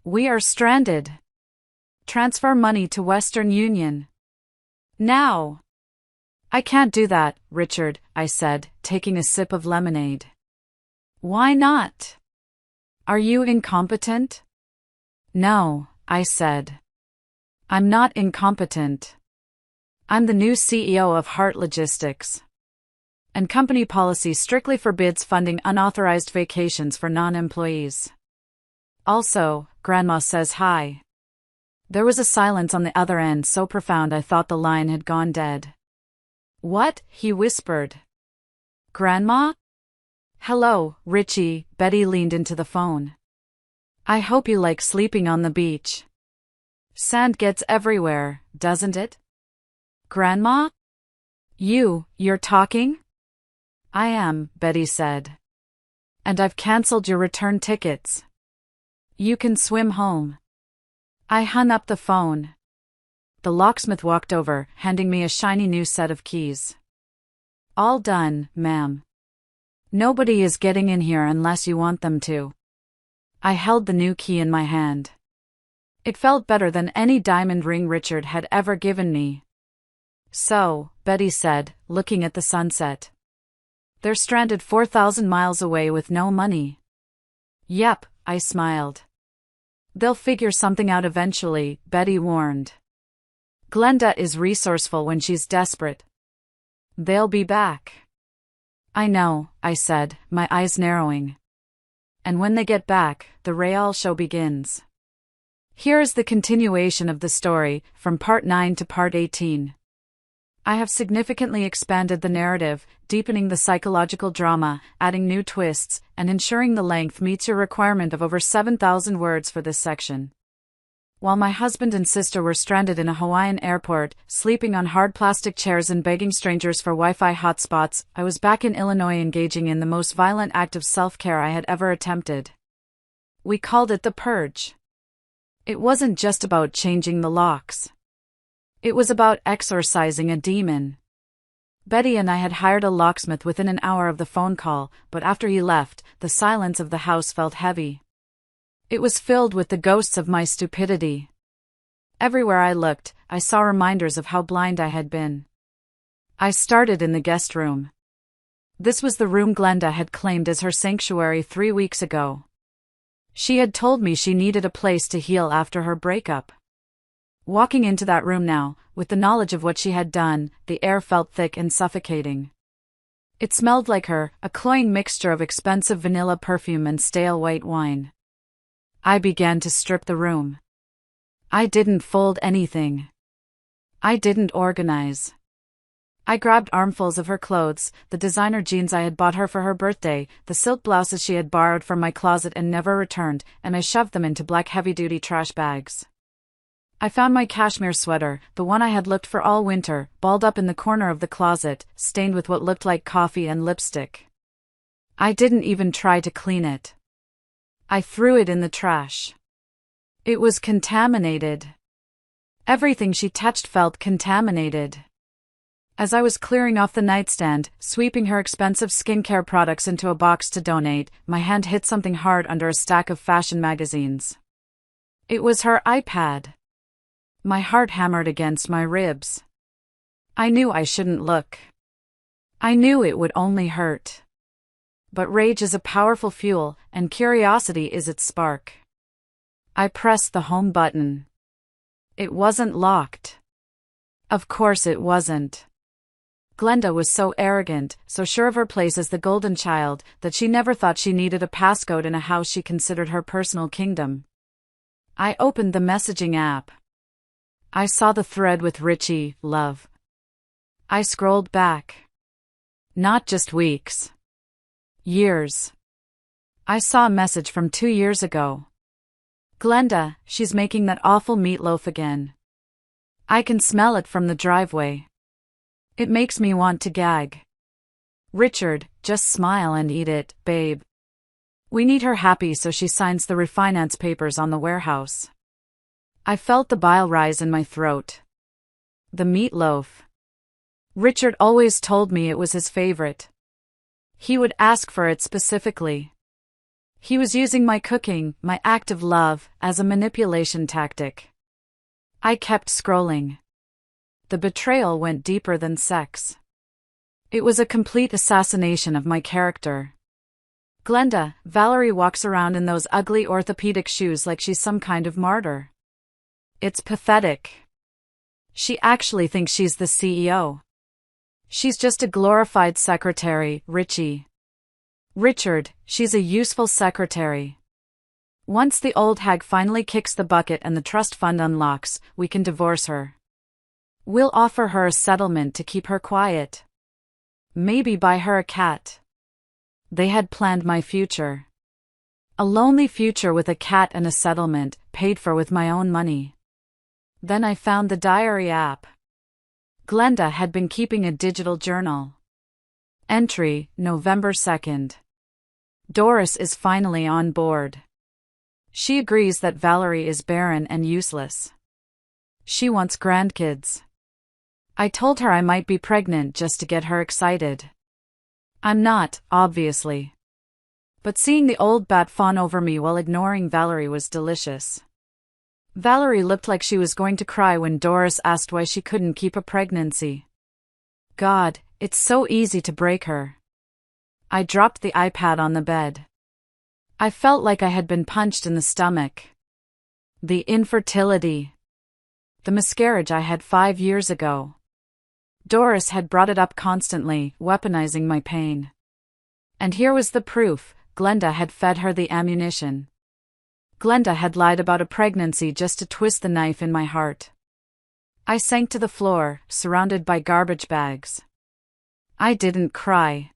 We are stranded. Transfer money to Western Union. Now. I can't do that, Richard, I said, taking a sip of lemonade. Why not? Are you incompetent? No, I said. I'm not incompetent. I'm the new CEO of Heart Logistics. And company policy strictly forbids funding unauthorized vacations for non-employees. Also, Grandma says hi. There was a silence on the other end so profound I thought the line had gone dead. What? He whispered. Grandma? Hello, Richie, Betty leaned into the phone. I hope you like sleeping on the beach. Sand gets everywhere, doesn't it? Grandma? You're talking? I am, Betty said. And I've cancelled your return tickets. You can swim home. I hung up the phone. The locksmith walked over, handing me a shiny new set of keys. All done, ma'am. Nobody is getting in here unless you want them to. I held the new key in my hand. It felt better than any diamond ring Richard had ever given me. So, Betty said, looking at the sunset. They're stranded 4,000 miles away with no money. Yep, I smiled. They'll figure something out eventually, Betty warned. Glenda is resourceful when she's desperate. They'll be back. I know, I said, my eyes narrowing. And when they get back, the real show begins. Here is the continuation of the story, from part 9 to part 18. I have significantly expanded the narrative, deepening the psychological drama, adding new twists, and ensuring the length meets your requirement of over 7,000 words for this section. While my husband and sister were stranded in a Hawaiian airport, sleeping on hard plastic chairs and begging strangers for Wi-Fi hotspots, I was back in Illinois engaging in the most violent act of self-care I had ever attempted. We called it the purge. It wasn't just about changing the locks. It was about exorcising a demon. Betty and I had hired a locksmith within an hour of the phone call, but after he left, the silence of the house felt heavy. It was filled with the ghosts of my stupidity. Everywhere I looked, I saw reminders of how blind I had been. I started in the guest room. This was the room Glenda had claimed as her sanctuary 3 weeks ago. She had told me she needed a place to heal after her breakup. Walking into that room now, with the knowledge of what she had done, the air felt thick and suffocating. It smelled like her, a cloying mixture of expensive vanilla perfume and stale white wine. I began to strip the room. I didn't fold anything. I didn't organize. I grabbed armfuls of her clothes, the designer jeans I had bought her for her birthday, the silk blouses she had borrowed from my closet and never returned, and I shoved them into black heavy-duty trash bags. I found my cashmere sweater, the one I had looked for all winter, balled up in the corner of the closet, stained with what looked like coffee and lipstick. I didn't even try to clean it. I threw it in the trash. It was contaminated. Everything she touched felt contaminated. As I was clearing off the nightstand, sweeping her expensive skincare products into a box to donate, my hand hit something hard under a stack of fashion magazines. It was her iPad. My heart hammered against my ribs. I knew I shouldn't look. I knew it would only hurt. But rage is a powerful fuel, and curiosity is its spark. I pressed the home button. It wasn't locked. Of course it wasn't. Glenda was so arrogant, so sure of her place as the golden child, that she never thought she needed a passcode in a house she considered her personal kingdom. I opened the messaging app. I saw the thread with Richie, love. I scrolled back. Not just weeks. Years. I saw a message from 2 years ago. Glenda, she's making that awful meatloaf again. I can smell it from the driveway. It makes me want to gag. Richard, just smile and eat it, babe. We need her happy so she signs the refinance papers on the warehouse. I felt the bile rise in my throat. The meatloaf. Richard always told me it was his favorite. He would ask for it specifically. He was using my cooking, my act of love, as a manipulation tactic. I kept scrolling. The betrayal went deeper than sex. It was a complete assassination of my character. Glenda, Valerie walks around in those ugly orthopedic shoes like she's some kind of martyr. It's pathetic. She actually thinks she's the CEO. She's just a glorified secretary, Richie. Richard, she's a useful secretary. Once the old hag finally kicks the bucket and the trust fund unlocks, we can divorce her. We'll offer her a settlement to keep her quiet. Maybe buy her a cat. They had planned my future. A lonely future with a cat and a settlement, paid for with my own money. Then I found the diary app. Glenda had been keeping a digital journal. Entry, November 2nd. Doris is finally on board. She agrees that Valerie is barren and useless. She wants grandkids. I told her I might be pregnant just to get her excited. I'm not, obviously. But seeing the old bat fawn over me while ignoring Valerie was delicious. Valerie looked like she was going to cry when Doris asked why she couldn't keep a pregnancy. God, it's so easy to break her. I dropped the iPad on the bed. I felt like I had been punched in the stomach. The infertility. The miscarriage I had 5 years ago. Doris had brought it up constantly, weaponizing my pain. And here was the proof: Glenda had fed her the ammunition. Glenda had lied about a pregnancy just to twist the knife in my heart. I sank to the floor, surrounded by garbage bags. I didn't cry.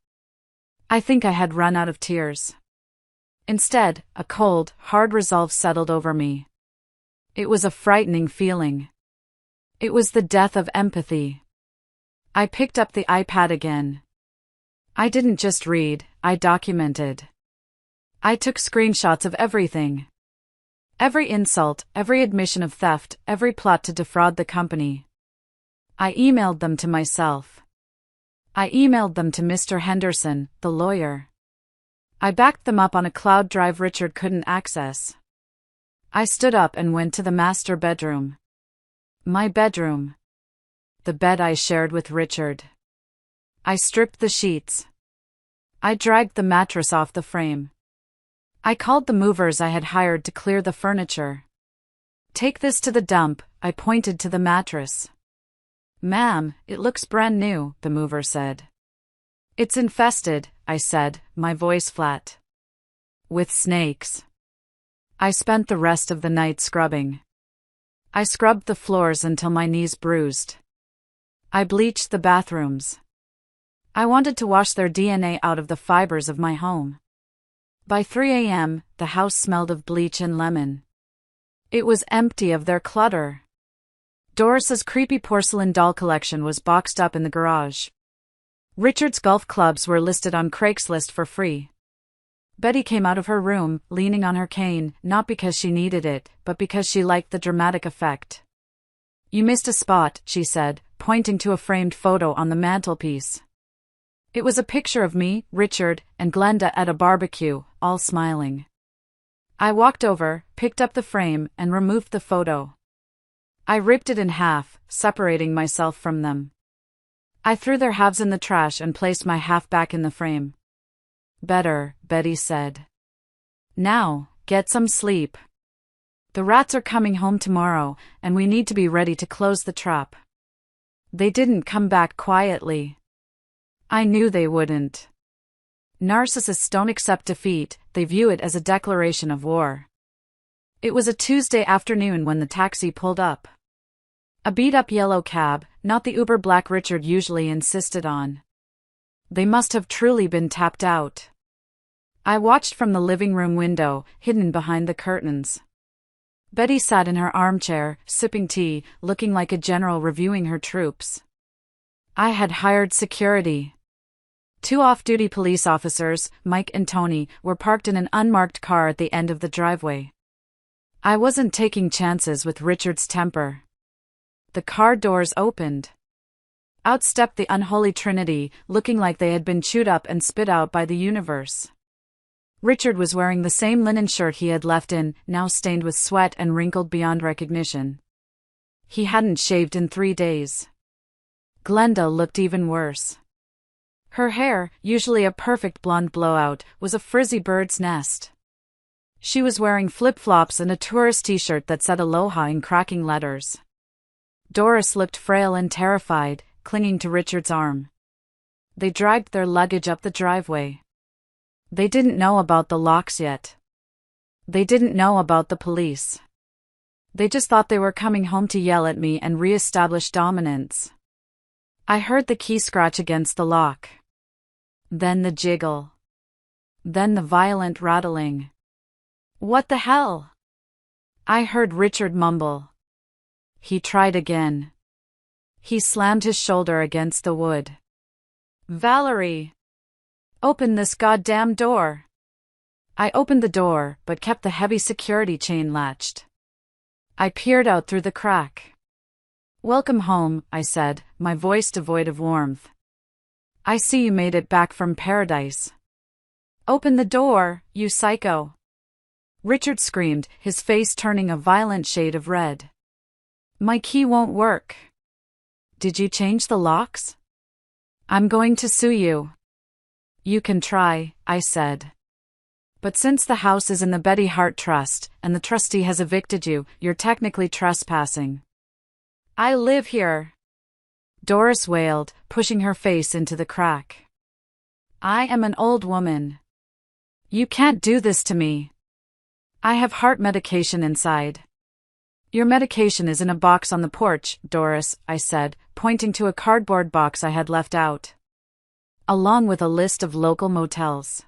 I think I had run out of tears. Instead, a cold, hard resolve settled over me. It was a frightening feeling. It was the death of empathy. I picked up the iPad again. I didn't just read, I documented. I took screenshots of everything. Every insult, every admission of theft, every plot to defraud the company. I emailed them to myself. I emailed them to Mr. Henderson, the lawyer. I backed them up on a cloud drive Richard couldn't access. I stood up and went to the master bedroom. My bedroom. The bed I shared with Richard. I stripped the sheets. I dragged the mattress off the frame. I called the movers I had hired to clear the furniture. Take this to the dump, I pointed to the mattress. Ma'am, it looks brand new, the mover said. It's infested, I said, my voice flat. With snakes. I spent the rest of the night scrubbing. I scrubbed the floors until my knees bruised. I bleached the bathrooms. I wanted to wash their DNA out of the fibers of my home. By 3 a.m., the house smelled of bleach and lemon. It was empty of their clutter. Doris's creepy porcelain doll collection was boxed up in the garage. Richard's golf clubs were listed on Craigslist for free. Betty came out of her room, leaning on her cane, not because she needed it, but because she liked the dramatic effect. You missed a spot, she said, pointing to a framed photo on the mantelpiece. It was a picture of me, Richard, and Glenda at a barbecue, all smiling. I walked over, picked up the frame, and removed the photo. I ripped it in half, separating myself from them. I threw their halves in the trash and placed my half back in the frame. Better, Betty said. Now, get some sleep. The rats are coming home tomorrow, and we need to be ready to close the trap. They didn't come back quietly. I knew they wouldn't. Narcissists don't accept defeat, they view it as a declaration of war. It was a Tuesday afternoon when the taxi pulled up. A beat-up yellow cab, not the uber-black Richard usually insisted on. They must have truly been tapped out. I watched from the living room window, hidden behind the curtains. Betty sat in her armchair, sipping tea, looking like a general reviewing her troops. I had hired security. 2 off-duty police officers, Mike and Tony, were parked in an unmarked car at the end of the driveway. I wasn't taking chances with Richard's temper. The car doors opened. Out stepped the unholy trinity, looking like they had been chewed up and spit out by the universe. Richard was wearing the same linen shirt he had left in, now stained with sweat and wrinkled beyond recognition. He hadn't shaved in 3 days. Glenda looked even worse. Her hair, usually a perfect blonde blowout, was a frizzy bird's nest. She was wearing flip-flops and a tourist t-shirt that said Aloha in cracking letters. Doris looked frail and terrified, clinging to Richard's arm. They dragged their luggage up the driveway. They didn't know about the locks yet. They didn't know about the police. They just thought they were coming home to yell at me and re-establish dominance. I heard the key scratch against the lock. Then the jiggle. Then the violent rattling. What the hell? I heard Richard mumble. He tried again. He slammed his shoulder against the wood. Valerie! Open this goddamn door! I opened the door, but kept the heavy security chain latched. I peered out through the crack. Welcome home, I said, my voice devoid of warmth. I see you made it back from paradise. Open the door, you psycho! Richard screamed, his face turning a violent shade of red. My key won't work. Did you change the locks? I'm going to sue you. You can try, I said. But since the house is in the Betty Hart Trust, and the trustee has evicted you, you're technically trespassing. I live here. Doris wailed, pushing her face into the crack. I am an old woman. You can't do this to me. I have heart medication inside. Your medication is in a box on the porch, Doris, I said, pointing to a cardboard box I had left out. Along with a list of local motels.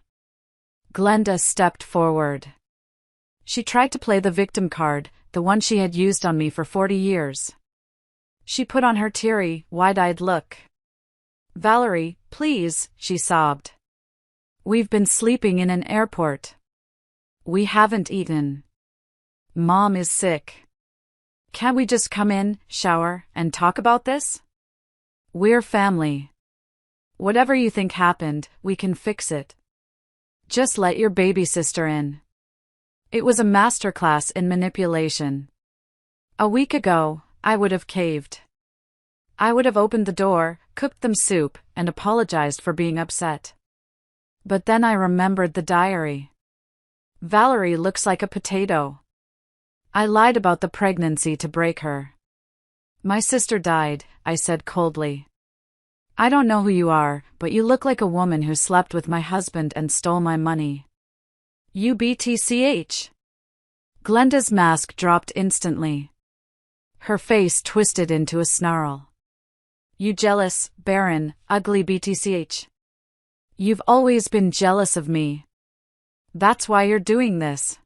Glenda stepped forward. She tried to play the victim card, the one she had used on me for 40 years. She put on her teary, wide-eyed look. Valerie, please, she sobbed. We've been sleeping in an airport. We haven't eaten. Mom is sick. Can't we just come in, shower, and talk about this? We're family. Whatever you think happened, we can fix it. Just let your baby sister in. It was a masterclass in manipulation. A week ago, I would have caved. I would have opened the door, cooked them soup, and apologized for being upset. But then I remembered the diary. Valerie looks like a potato. I lied about the pregnancy to break her. My sister died, I said coldly. I don't know who you are, but you look like a woman who slept with my husband and stole my money. You BTCH. Glenda's mask dropped instantly. Her face twisted into a snarl. You jealous, barren, ugly BTCH. You've always been jealous of me. That's why you're doing this.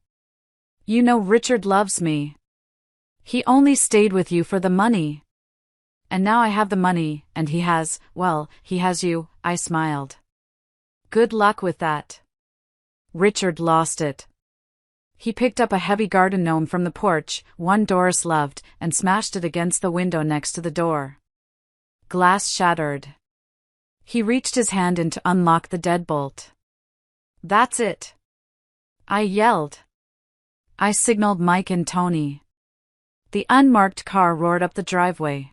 You know Richard loves me. He only stayed with you for the money. And now I have the money, and he has you, I smiled. Good luck with that. Richard lost it. He picked up a heavy garden gnome from the porch, one Doris loved, and smashed it against the window next to the door. Glass shattered. He reached his hand in to unlock the deadbolt. That's it. I yelled. I signaled Mike and Tony. The unmarked car roared up the driveway.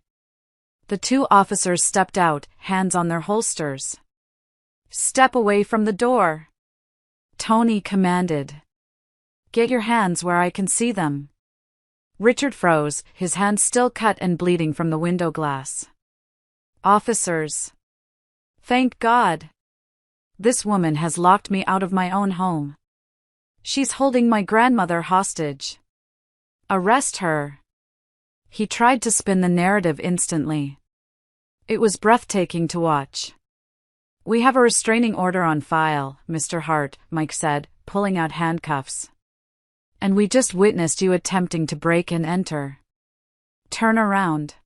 The 2 officers stepped out, hands on their holsters. Step away from the door. Tony commanded. Get your hands where I can see them. Richard froze, his hand still cut and bleeding from the window glass. Officers. Thank God. This woman has locked me out of my own home. She's holding my grandmother hostage. Arrest her. He tried to spin the narrative instantly. It was breathtaking to watch. "We have a restraining order on file, Mr. Hart," Mike said, pulling out handcuffs. "And we just witnessed you attempting to break and enter. Turn around."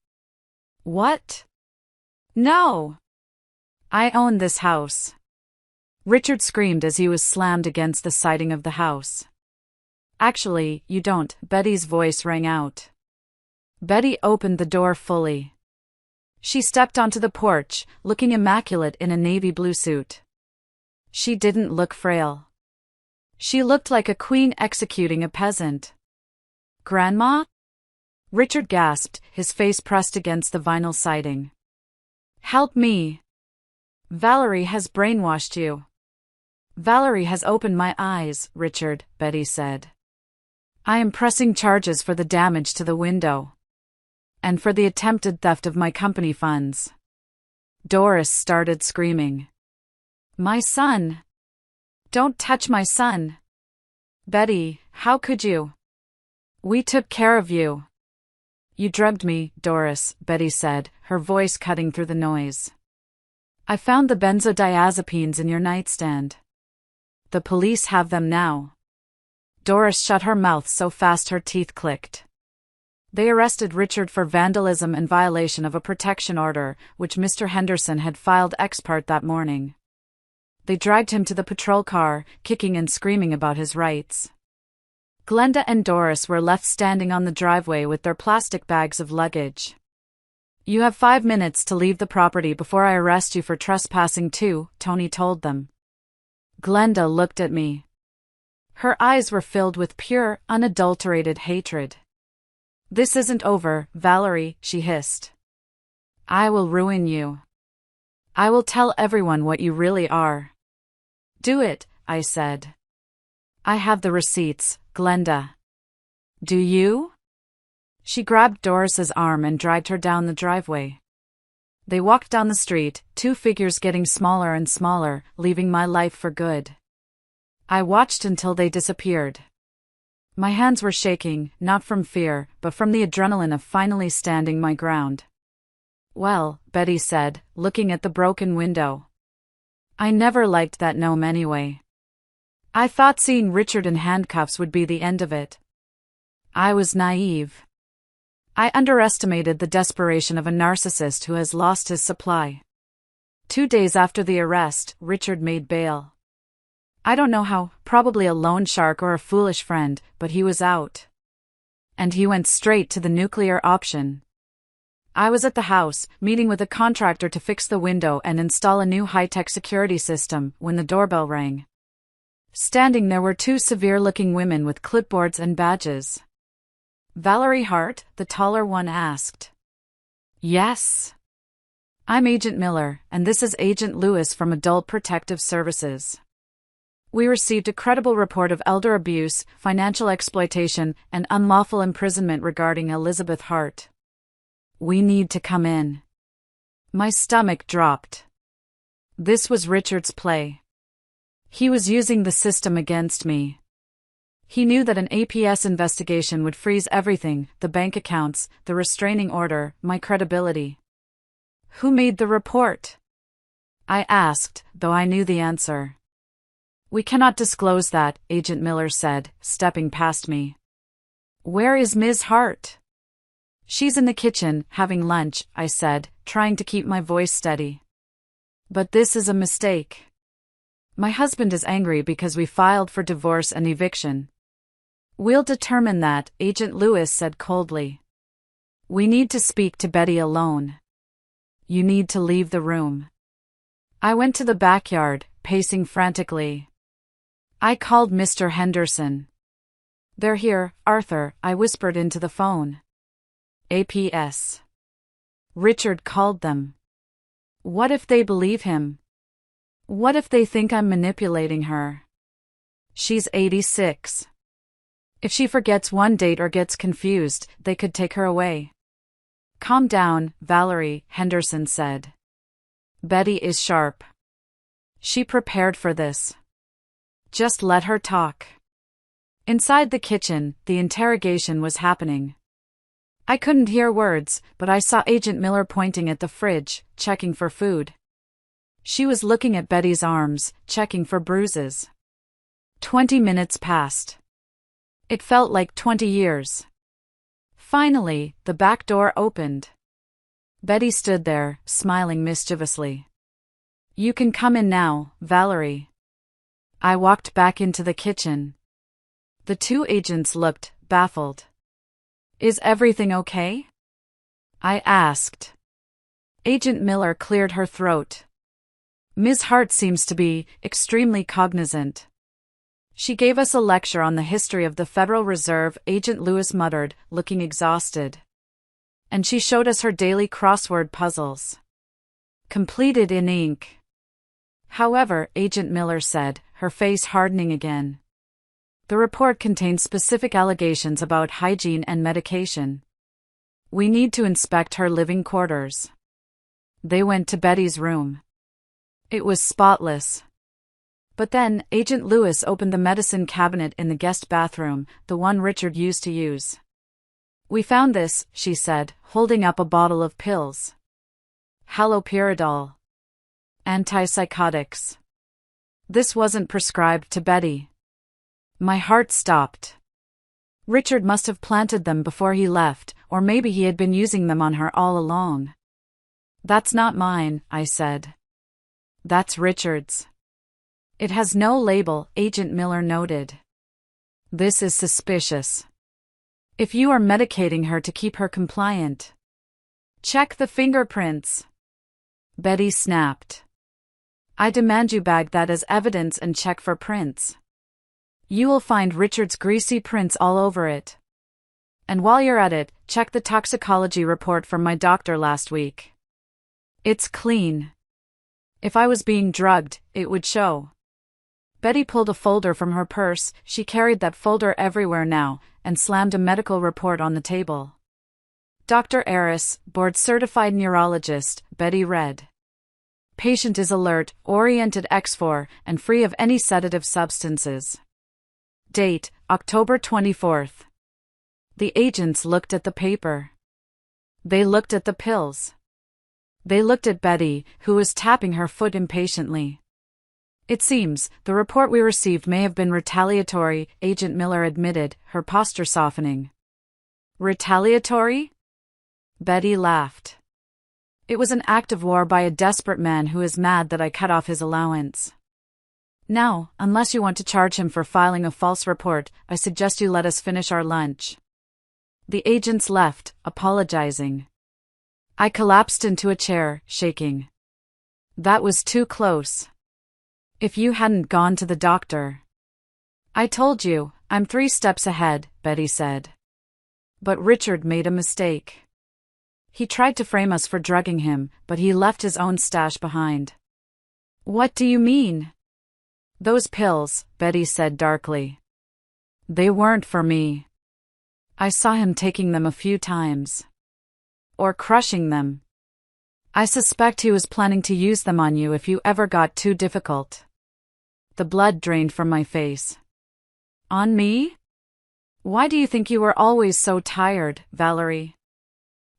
"What?" "No! I own this house." Richard screamed as he was slammed against the siding of the house. "Actually, you don't," Betty's voice rang out. Betty opened the door fully. She stepped onto the porch, looking immaculate in a navy blue suit. She didn't look frail. She looked like a queen executing a peasant. "Grandma?" Richard gasped, his face pressed against the vinyl siding. "Help me. Valerie has brainwashed you." "Valerie has opened my eyes, Richard," Betty said. "I am pressing charges for the damage to the window. And for the attempted theft of my company funds." Doris started screaming. "My son! Don't touch my son! Betty, how could you? We took care of you." "You drugged me, Doris," Betty said, her voice cutting through the noise. "I found the benzodiazepines in your nightstand. The police have them now." Doris shut her mouth so fast her teeth clicked. "They arrested Richard for vandalism and violation of a protection order, which Mr. Henderson had filed ex parte that morning. They dragged him to the patrol car, kicking and screaming about his rights." Glenda and Doris were left standing on the driveway with their plastic bags of luggage. "You have 5 minutes to leave the property before I arrest you for trespassing too," Tony told them. Glenda looked at me. Her eyes were filled with pure, unadulterated hatred. "This isn't over, Valerie," she hissed. "I will ruin you. I will tell everyone what you really are." "Do it," I said. "I have the receipts, Glenda." "Do you?" She grabbed Doris's arm and dragged her down the driveway. They walked down the street, two figures getting smaller and smaller, leaving my life for good. I watched until they disappeared. My hands were shaking, not from fear, but from the adrenaline of finally standing my ground. "Well," Betty said, looking at the broken window. "I never liked that gnome anyway. I thought seeing Richard in handcuffs would be the end of it. I was naive. I underestimated the desperation of a narcissist who has lost his supply." 2 days after the arrest, Richard made bail. I don't know how, probably a loan shark or a foolish friend, but he was out. And he went straight to the nuclear option. I was at the house, meeting with a contractor to fix the window and install a new high-tech security system, when the doorbell rang. Standing there were 2 severe-looking women with clipboards and badges. "Valerie Hart?" the taller one asked. "Yes. I'm Agent Miller, and this is Agent Lewis from Adult Protective Services. We received a credible report of elder abuse, financial exploitation, and unlawful imprisonment regarding Elizabeth Hart. We need to come in." My stomach dropped. This was Richard's play. He was using the system against me. He knew that an APS investigation would freeze everything, the bank accounts, the restraining order, my credibility. "Who made the report?" I asked, though I knew the answer. "We cannot disclose that," Agent Miller said, stepping past me. "Where is Ms. Hart?" "She's in the kitchen, having lunch," I said, trying to keep my voice steady. "But this is a mistake. My husband is angry because we filed for divorce and eviction." "We'll determine that," Agent Lewis said coldly. "We need to speak to Betty alone. You need to leave the room." I went to the backyard, pacing frantically. I called Mr. Henderson. "They're here, Arthur," I whispered into the phone. "APS." Richard called them. What if they believe him? What if they think I'm manipulating her? She's 86. If she forgets one date or gets confused, they could take her away. "Calm down, Valerie," Henderson said. "Betty is sharp. She prepared for this. Just let her talk." Inside the kitchen, the interrogation was happening. I couldn't hear words, but I saw Agent Miller pointing at the fridge, checking for food. She was looking at Betty's arms, checking for bruises. 20 minutes passed. It felt like 20 years. Finally, the back door opened. Betty stood there, smiling mischievously. "You can come in now, Valerie." I walked back into the kitchen. The two agents looked baffled. "Is everything okay?" I asked. Agent Miller cleared her throat. "Ms. Hart seems to be extremely cognizant." She gave us a lecture on the history of the Federal Reserve, Agent Lewis muttered, looking exhausted. And she showed us her daily crossword puzzles. Completed in ink. However, Agent Miller said, her face hardening again. The report contains specific allegations about hygiene and medication. We need to inspect her living quarters. They went to Betty's room. It was spotless. But then, Agent Lewis opened the medicine cabinet in the guest bathroom, the one Richard used to use. "We found this," she said, holding up a bottle of pills. Haloperidol. Antipsychotics. This wasn't prescribed to Betty. My heart stopped. Richard must have planted them before he left, or maybe he had been using them on her all along. "That's not mine," I said. "That's Richard's." "It has no label," Agent Miller noted. "This is suspicious. If you are medicating her to keep her compliant, check the fingerprints." Betty snapped. "I demand you bag that as evidence and check for prints. You will find Richard's greasy prints all over it. And while you're at it, check the toxicology report from my doctor last week. It's clean. If I was being drugged, it would show." Betty pulled a folder from her purse, she carried that folder everywhere now, and slammed a medical report on the table. "Dr. Aris, board-certified neurologist," Betty read. "Patient is alert, oriented X4, and free of any sedative substances. Date, October 24th. The agents looked at the paper. They looked at the pills. They looked at Betty, who was tapping her foot impatiently. "It seems, the report we received may have been retaliatory," Agent Miller admitted, her posture softening. "Retaliatory?" Betty laughed. "It was an act of war by a desperate man who is mad that I cut off his allowance. Now, unless you want to charge him for filing a false report, I suggest you let us finish our lunch." The agents left, apologizing. I collapsed into a chair, shaking. That was too close. If you hadn't gone to the doctor. "I told you, I'm 3 steps ahead," Betty said. But Richard made a mistake. He tried to frame us for drugging him, but he left his own stash behind. "What do you mean?" "Those pills," Betty said darkly. "They weren't for me. I saw him taking them a few times. Or crushing them. I suspect he was planning to use them on you if you ever got too difficult." The blood drained from my face. "On me? Why do you think you were always so tired, Valerie?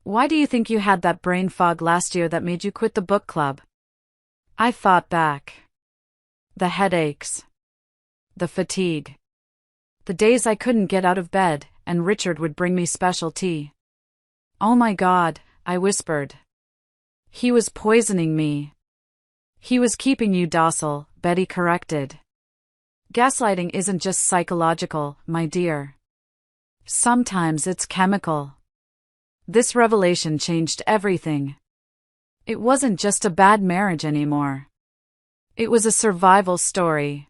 Why do you think you had that brain fog last year that made you quit the book club?" I thought back. The headaches. The fatigue. The days I couldn't get out of bed, and Richard would bring me special tea. "Oh my God," I whispered. "He was poisoning me." "He was keeping you docile," Betty corrected. "Gaslighting isn't just psychological, my dear. Sometimes it's chemical." This revelation changed everything. It wasn't just a bad marriage anymore. It was a survival story.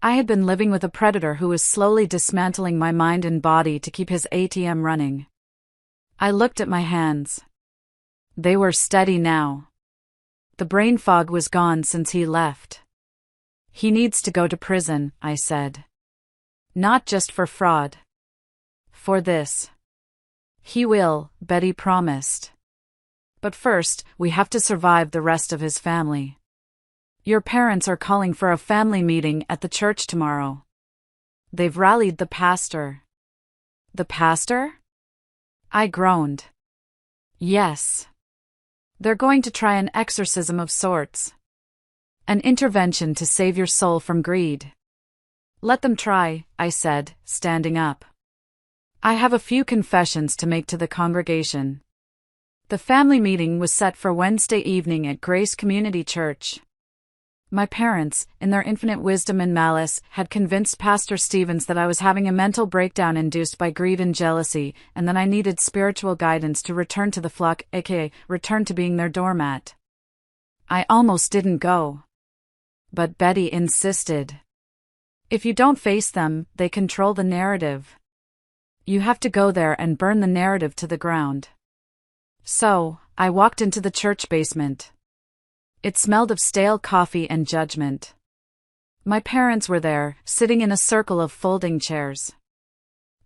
I had been living with a predator who was slowly dismantling my mind and body to keep his ATM running. I looked at my hands. They were steady now. The brain fog was gone since he left. "He needs to go to prison," I said. "Not just for fraud. For this." "He will," Betty promised. "But first, we have to survive the rest of his family. Your parents are calling for a family meeting at the church tomorrow. They've rallied the pastor." "The pastor?" I groaned. Yes. They're going to try an exorcism of sorts. An intervention to save your soul from greed. Let them try, I said, standing up. I have a few confessions to make to the congregation. The family meeting was set for Wednesday evening at Grace Community Church. My parents, in their infinite wisdom and malice, had convinced Pastor Stevens that I was having a mental breakdown induced by greed and jealousy, and that I needed spiritual guidance to return to the flock, aka, return to being their doormat. I almost didn't go. But Betty insisted. If you don't face them, they control the narrative. You have to go there and burn the narrative to the ground. So, I walked into the church basement. It smelled of stale coffee and judgment. My parents were there, sitting in a circle of folding chairs.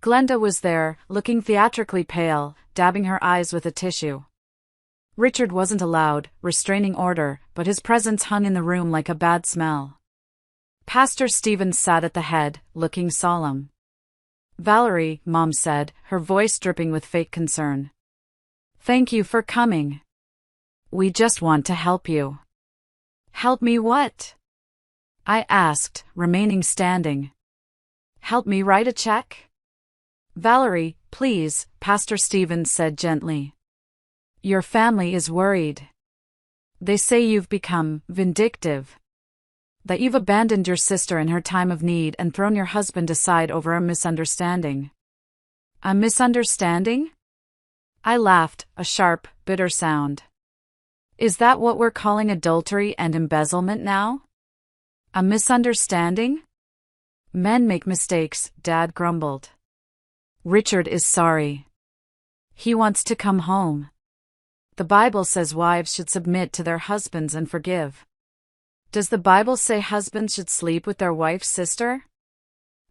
Glenda was there, looking theatrically pale, dabbing her eyes with a tissue. Richard wasn't allowed, restraining order, but his presence hung in the room like a bad smell. Pastor Stevens sat at the head, looking solemn. Valerie, Mom said, her voice dripping with fake concern. Thank you for coming. We just want to help you. Help me what? I asked, remaining standing. Help me write a check? Valerie, please, Pastor Stevens said gently. Your family is worried. They say you've become vindictive. That you've abandoned your sister in her time of need and thrown your husband aside over a misunderstanding. A misunderstanding? I laughed, a sharp, bitter sound. Is that what we're calling adultery and embezzlement now? A misunderstanding? Men make mistakes, Dad grumbled. Richard is sorry. He wants to come home. The Bible says wives should submit to their husbands and forgive. Does the Bible say husbands should sleep with their wife's sister?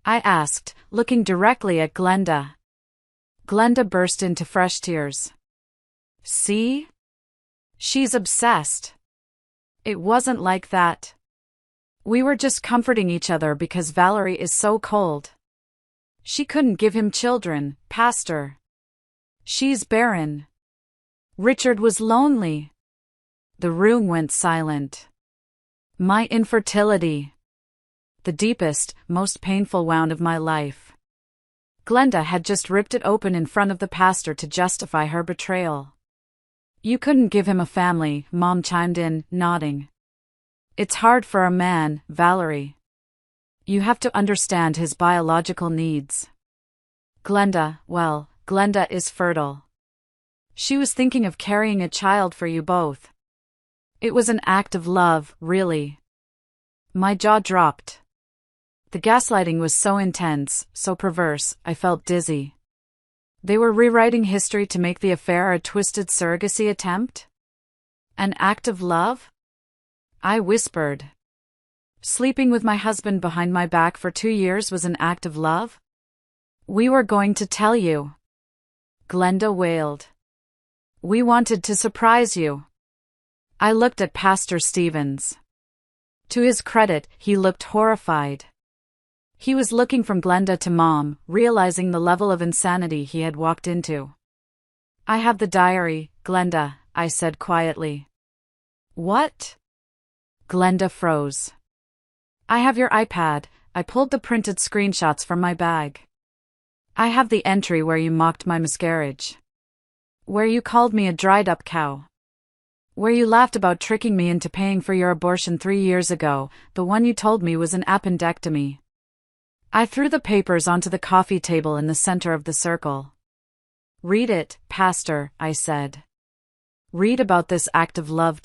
I asked, looking directly at Glenda. Glenda burst into fresh tears. See? She's obsessed. It wasn't like that. We were just comforting each other because Valerie is so cold. She couldn't give him children, Pastor. She's barren. Richard was lonely. The room went silent. My infertility. The deepest, most painful wound of my life. Glenda had just ripped it open in front of the pastor to justify her betrayal. You couldn't give him a family, Mom chimed in, nodding. It's hard for a man, Valerie. You have to understand his biological needs. Glenda is fertile. She was thinking of carrying a child for you both. It was an act of love, really. My jaw dropped. The gaslighting was so intense, so perverse, I felt dizzy. They were rewriting history to make the affair a twisted surrogacy attempt? An act of love? I whispered. Sleeping with my husband behind my back for 2 years was an act of love? We were going to tell you. Glenda wailed. We wanted to surprise you. I looked at Pastor Stevens. To his credit, he looked horrified. He was looking from Glenda to Mom, realizing the level of insanity he had walked into. I have the diary, Glenda, I said quietly. What? Glenda froze. I have your iPad, I pulled the printed screenshots from my bag. I have the entry where you mocked my miscarriage. Where you called me a dried-up cow. Where you laughed about tricking me into paying for your abortion 3 years ago, the one you told me was an appendectomy. I threw the papers onto the coffee table in the center of the circle. Read it, Pastor, I said. Read about this act of love.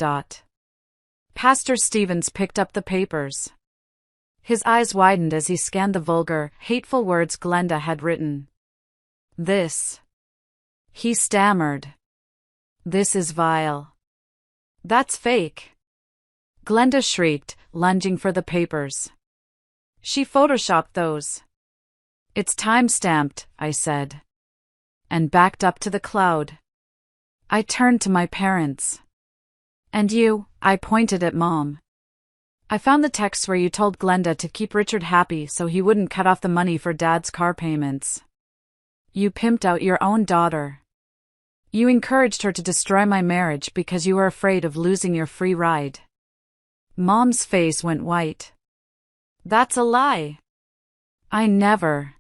Pastor Stevens picked up the papers. His eyes widened as he scanned the vulgar, hateful words Glenda had written. This. He stammered. This is vile. That's fake. Glenda shrieked, lunging for the papers. She photoshopped those. It's time-stamped, I said. And backed up to the cloud. I turned to my parents. And you, I pointed at Mom. I found the text where you told Glenda to keep Richard happy so he wouldn't cut off the money for Dad's car payments. You pimped out your own daughter. You encouraged her to destroy my marriage because you were afraid of losing your free ride. Mom's face went white. That's a lie. I never.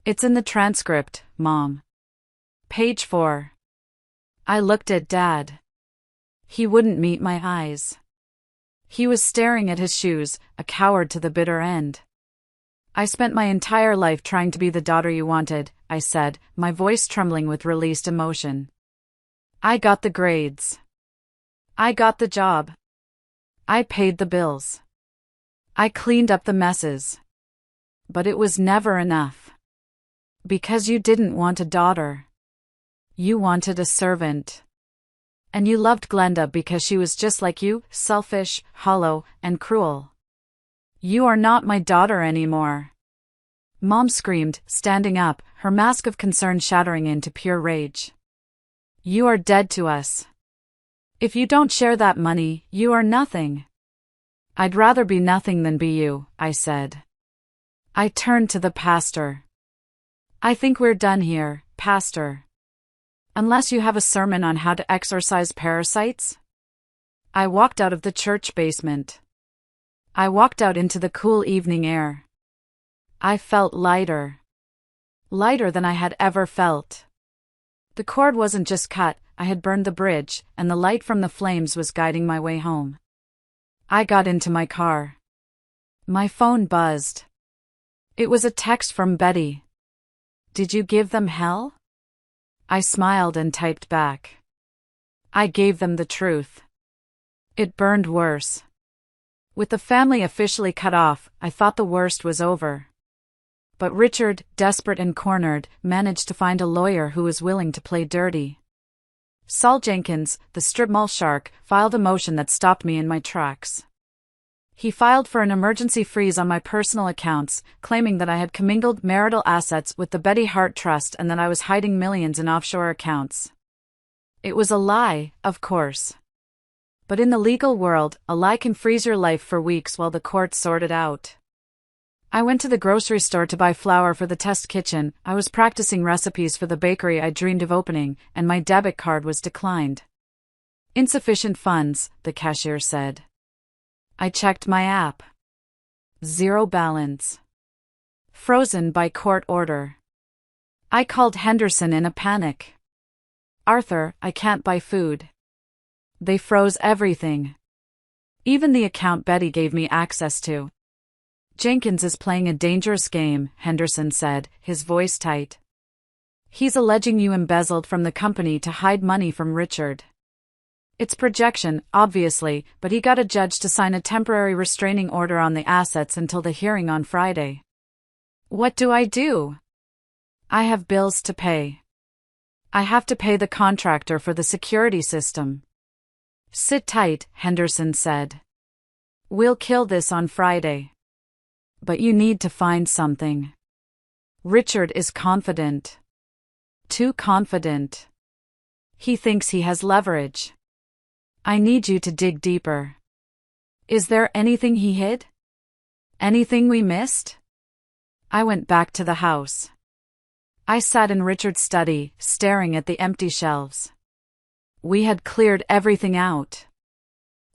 It's in the transcript, Mom. Page 4. I looked at Dad. He wouldn't meet my eyes. He was staring at his shoes, a coward to the bitter end. I spent my entire life trying to be the daughter you wanted, I said, my voice trembling with released emotion. I got the grades. I got the job. I paid the bills. I cleaned up the messes. But it was never enough. Because you didn't want a daughter. You wanted a servant. And you loved Glenda because she was just like you, selfish, hollow, and cruel. You are not my daughter anymore. Mom screamed, standing up, her mask of concern shattering into pure rage. You are dead to us. If you don't share that money, you are nothing. I'd rather be nothing than be you, I said. I turned to the pastor. I think we're done here, Pastor. Unless you have a sermon on how to exorcise parasites? I walked out of the church basement. I walked out into the cool evening air. I felt lighter. Lighter than I had ever felt. The cord wasn't just cut, I had burned the bridge, and the light from the flames was guiding my way home. I got into my car. My phone buzzed. It was a text from Betty. Did you give them hell? I smiled and typed back. I gave them the truth. It burned worse. With the family officially cut off, I thought the worst was over. But Richard, desperate and cornered, managed to find a lawyer who was willing to play dirty. Saul Jenkins, the strip mall shark, filed a motion that stopped me in my tracks. He filed for an emergency freeze on my personal accounts, claiming that I had commingled marital assets with the Betty Hart Trust and that I was hiding millions in offshore accounts. It was a lie, of course. But in the legal world, a lie can freeze your life for weeks while the courts sort it out. I went to the grocery store to buy flour for the test kitchen. I was practicing recipes for the bakery I dreamed of opening, and my debit card was declined. Insufficient funds, the cashier said. I checked my app. Zero balance. Frozen by court order. I called Henderson in a panic. Arthur, I can't buy food. They froze everything. Even the account Betty gave me access to. Jenkins is playing a dangerous game, Henderson said, his voice tight. He's alleging you embezzled from the company to hide money from Richard. It's projection, obviously, but he got a judge to sign a temporary restraining order on the assets until the hearing on Friday. What do I do? I have bills to pay. I have to pay the contractor for the security system. Sit tight, Henderson said. We'll kill this on Friday. But you need to find something. Richard is confident. Too confident. He thinks he has leverage. I need you to dig deeper. Is there anything he hid? Anything we missed? I went back to the house. I sat in Richard's study, staring at the empty shelves. We had cleared everything out.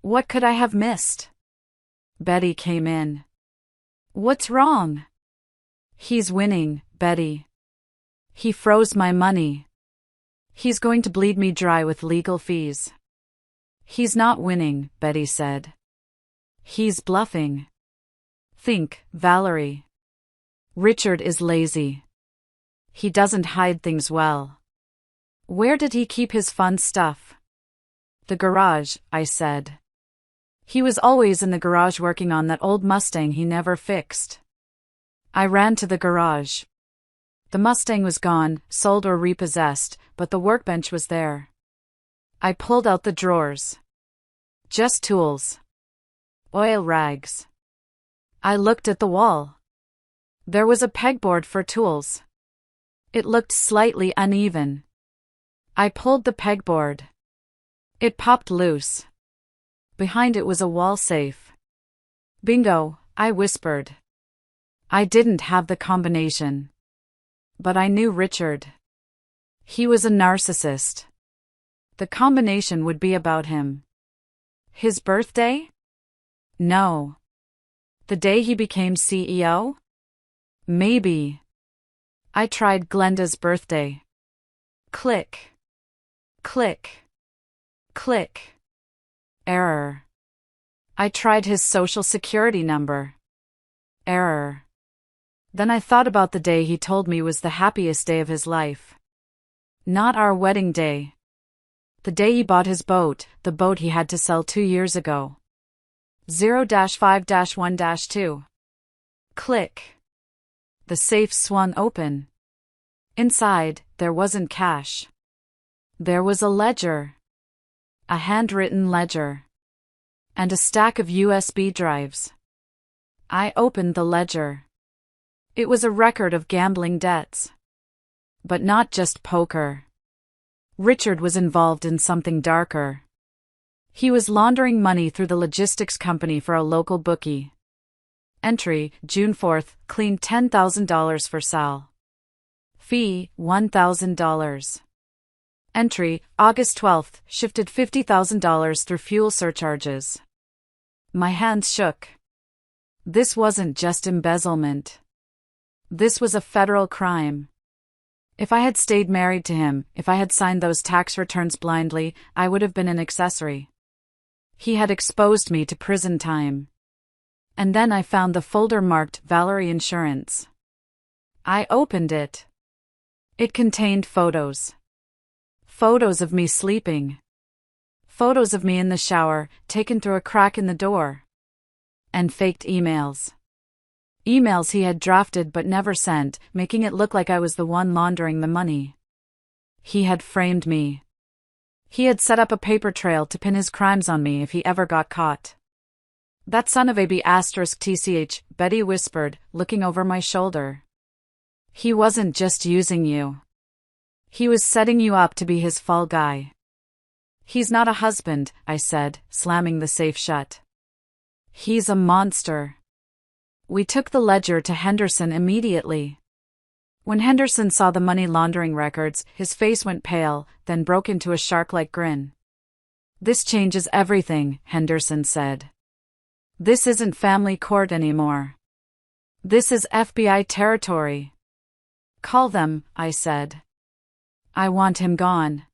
What could I have missed? Betty came in. What's wrong? He's winning, Betty. He froze my money. He's going to bleed me dry with legal fees. He's not winning, Betty said. He's bluffing. Think, Valerie. Richard is lazy. He doesn't hide things well. Where did he keep his fun stuff? The garage, I said. He was always in the garage working on that old Mustang he never fixed. I ran to the garage. The Mustang was gone, sold or repossessed, but the workbench was there. I pulled out the drawers. Just tools. Oil rags. I looked at the wall. There was a pegboard for tools. It looked slightly uneven. I pulled the pegboard. It popped loose. Behind it was a wall safe. Bingo, I whispered. I didn't have the combination. But I knew Richard. He was a narcissist. The combination would be about him. His birthday? No. The day he became CEO? Maybe. I tried Glenda's birthday. Click. Click. Click. Error. I tried his social security number. Error. Then I thought about the day he told me was the happiest day of his life. Not our wedding day. The day he bought his boat, the boat he had to sell 2 years ago. 0-5-1-2. Click. The safe swung open. Inside, there wasn't cash. There was a ledger. A handwritten ledger. And a stack of USB drives. I opened the ledger. It was a record of gambling debts. But not just poker. Richard was involved in something darker. He was laundering money through the logistics company for a local bookie. Entry, June 4th, cleaned $10,000 for Sal. Fee, $1,000. Entry, August 12th, shifted $50,000 through fuel surcharges. My hands shook. This wasn't just embezzlement. This was a federal crime. If I had stayed married to him, if I had signed those tax returns blindly, I would have been an accessory. He had exposed me to prison time. And then I found the folder marked Valerie Insurance. I opened it. It contained photos. Photos of me sleeping. Photos of me in the shower, taken through a crack in the door. And faked emails. Emails he had drafted but never sent, making it look like I was the one laundering the money. He had framed me. He had set up a paper trail to pin his crimes on me if he ever got caught. That son of a b***tch, Betty whispered, looking over my shoulder. He wasn't just using you. He was setting you up to be his fall guy. He's not a husband, I said, slamming the safe shut. He's a monster. We took the ledger to Henderson immediately. When Henderson saw the money laundering records, his face went pale, then broke into a shark-like grin. This changes everything, Henderson said. This isn't family court anymore. This is FBI territory. Call them, I said. I want him gone.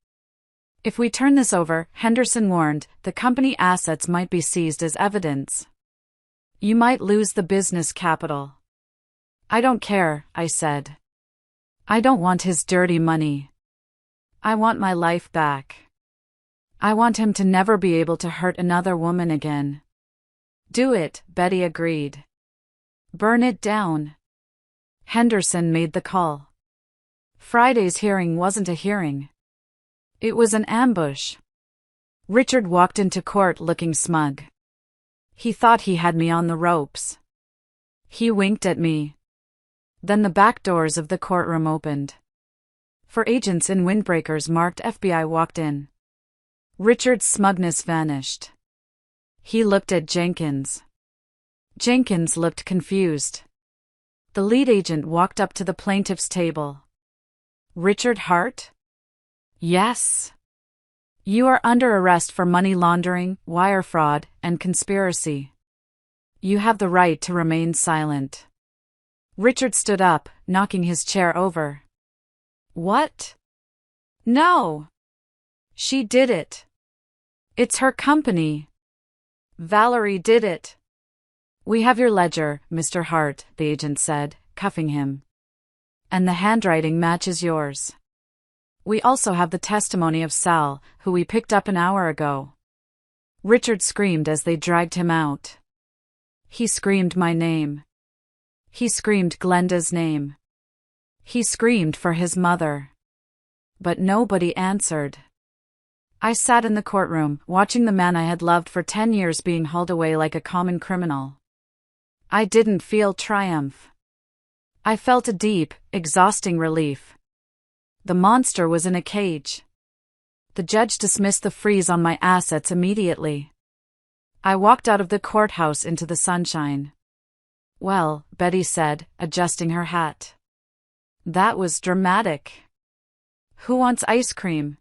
If we turn this over, Henderson warned, the company assets might be seized as evidence. You might lose the business capital. I don't care, I said. I don't want his dirty money. I want my life back. I want him to never be able to hurt another woman again. Do it, Betty agreed. Burn it down. Henderson made the call. Friday's hearing wasn't a hearing. It was an ambush. Richard walked into court looking smug. He thought he had me on the ropes. He winked at me. Then the back doors of the courtroom opened. 4 agents in windbreakers marked FBI walked in. Richard's smugness vanished. He looked at Jenkins. Jenkins looked confused. The lead agent walked up to the plaintiff's table. Richard Hart? Yes. You are under arrest for money laundering, wire fraud, and conspiracy. You have the right to remain silent. Richard stood up, knocking his chair over. What? No. She did it. It's her company. Valerie did it. We have your ledger, Mr. Hart, the agent said, cuffing him. And the handwriting matches yours. We also have the testimony of Sal, who we picked up an hour ago. Richard screamed as they dragged him out. He screamed my name. He screamed Glenda's name. He screamed for his mother. But nobody answered. I sat in the courtroom, watching the man I had loved for 10 years being hauled away like a common criminal. I didn't feel triumph. I felt a deep, exhausting relief. The monster was in a cage. The judge dismissed the freeze on my assets immediately. I walked out of the courthouse into the sunshine. Well, Betty said, adjusting her hat. That was dramatic. Who wants ice cream?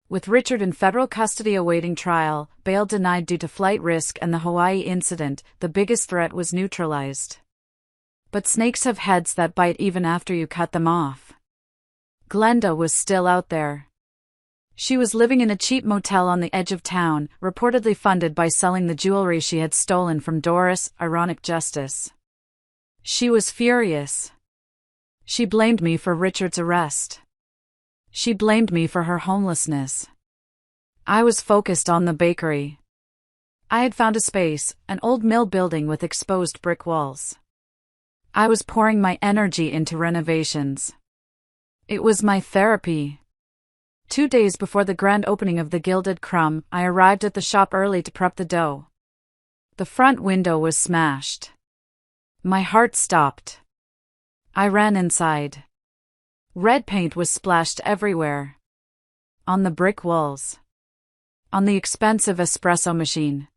With Richard in federal custody awaiting trial, bail denied due to flight risk and the Hawaii incident, the biggest threat was neutralized. But snakes have heads that bite even after you cut them off. Glenda was still out there. She was living in a cheap motel on the edge of town, reportedly funded by selling the jewelry she had stolen from Doris, ironic justice. She was furious. She blamed me for Richard's arrest. She blamed me for her homelessness. I was focused on the bakery. I had found a space, an old mill building with exposed brick walls. I was pouring my energy into renovations. It was my therapy. 2 days before the grand opening of the Gilded Crumb, I arrived at the shop early to prep the dough. The front window was smashed. My heart stopped. I ran inside. Red paint was splashed everywhere. On the brick walls. On the expensive espresso machine.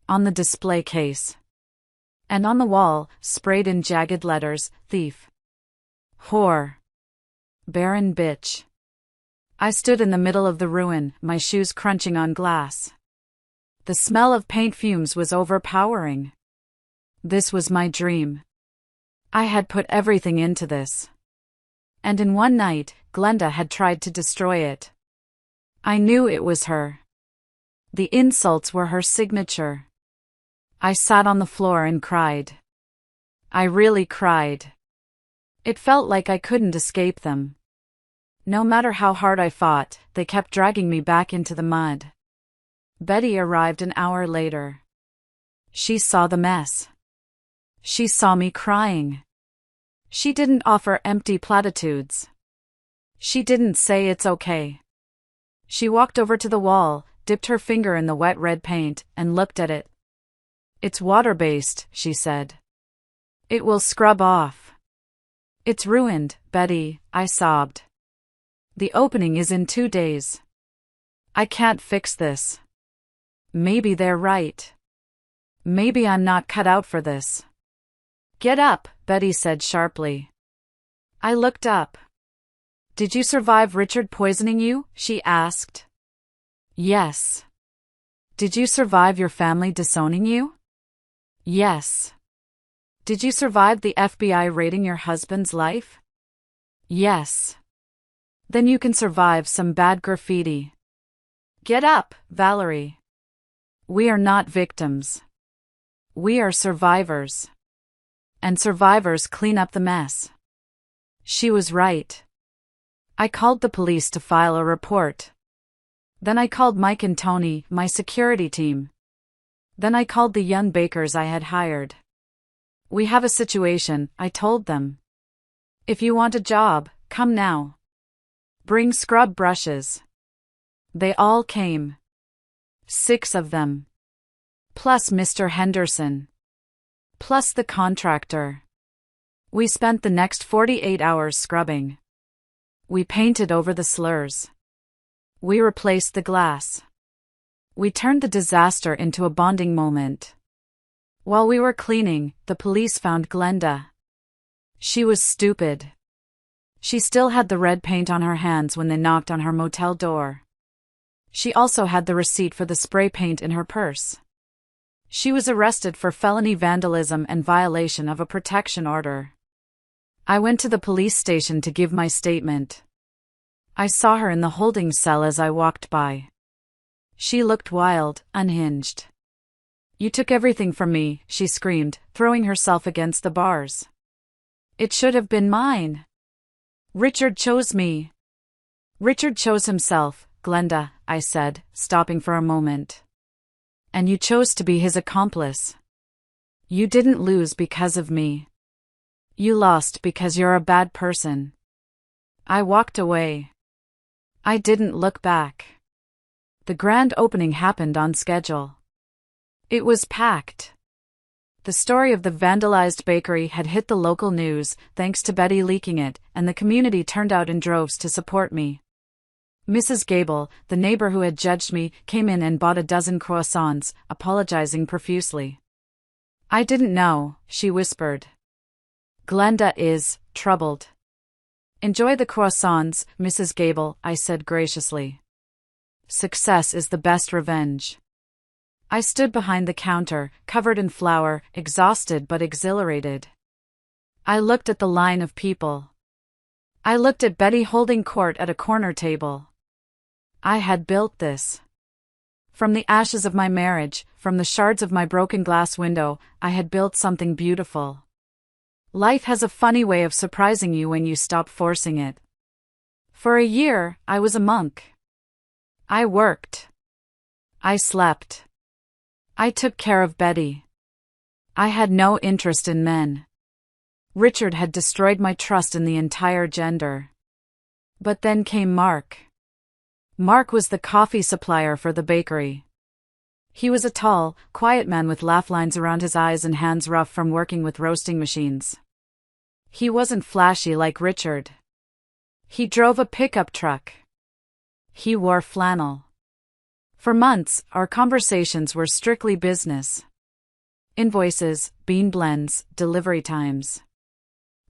On the display case. And on the wall, sprayed in jagged letters, thief. Whore. Barren bitch. I stood in the middle of the ruin, my shoes crunching on glass. The smell of paint fumes was overpowering. This was my dream. I had put everything into this. And in one night, Glenda had tried to destroy it. I knew it was her. The insults were her signature. I sat on the floor and cried. I really cried. It felt like I couldn't escape them. No matter how hard I fought, they kept dragging me back into the mud. Betty arrived an hour later. She saw the mess. She saw me crying. She didn't offer empty platitudes. She didn't say it's okay. She walked over to the wall, dipped her finger in the wet red paint, and looked at it. It's water-based, she said. It will scrub off. It's ruined, Betty, I sobbed. The opening is in 2 days. I can't fix this. Maybe they're right. Maybe I'm not cut out for this. Get up, Betty said sharply. I looked up. Did you survive Richard poisoning you? She asked. Yes. Did you survive your family disowning you? Yes. Did you survive the FBI raiding your husband's life? Yes. Then you can survive some bad graffiti. Get up, Valerie. We are not victims. We are survivors. And survivors clean up the mess. She was right. I called the police to file a report. Then I called Mike and Tony, my security team. Then I called the young bakers I had hired. We have a situation, I told them. If you want a job, come now. Bring scrub brushes. They all came. 6 of them. Plus Mr. Henderson. Plus the contractor. We spent the next 48 hours scrubbing. We painted over the slurs. We replaced the glass. We turned the disaster into a bonding moment. While we were cleaning, the police found Glenda. She was stupid. She still had the red paint on her hands when they knocked on her motel door. She also had the receipt for the spray paint in her purse. She was arrested for felony vandalism and violation of a protection order. I went to the police station to give my statement. I saw her in the holding cell as I walked by. She looked wild, unhinged. You took everything from me, she screamed, throwing herself against the bars. It should have been mine. Richard chose me. Richard chose himself, Glenda, I said, stopping for a moment. And you chose to be his accomplice. You didn't lose because of me. You lost because you're a bad person. I walked away. I didn't look back. The grand opening happened on schedule. It was packed. The story of the vandalized bakery had hit the local news, thanks to Betty leaking it, and the community turned out in droves to support me. Mrs. Gable, the neighbor who had judged me, came in and bought a dozen croissants, apologizing profusely. I didn't know, she whispered. Glenda is troubled. Enjoy the croissants, Mrs. Gable, I said graciously. Success is the best revenge. I stood behind the counter, covered in flour, exhausted but exhilarated. I looked at the line of people. I looked at Betty holding court at a corner table. I had built this. From the ashes of my marriage, from the shards of my broken glass window, I had built something beautiful. Life has a funny way of surprising you when you stop forcing it. For a year, I was a monk. I worked. I slept. I took care of Betty. I had no interest in men. Richard had destroyed my trust in the entire gender. But then came Mark. Mark was the coffee supplier for the bakery. He was a tall, quiet man with laugh lines around his eyes and hands rough from working with roasting machines. He wasn't flashy like Richard. He drove a pickup truck. He wore flannel. For months, our conversations were strictly business. Invoices, bean blends, delivery times.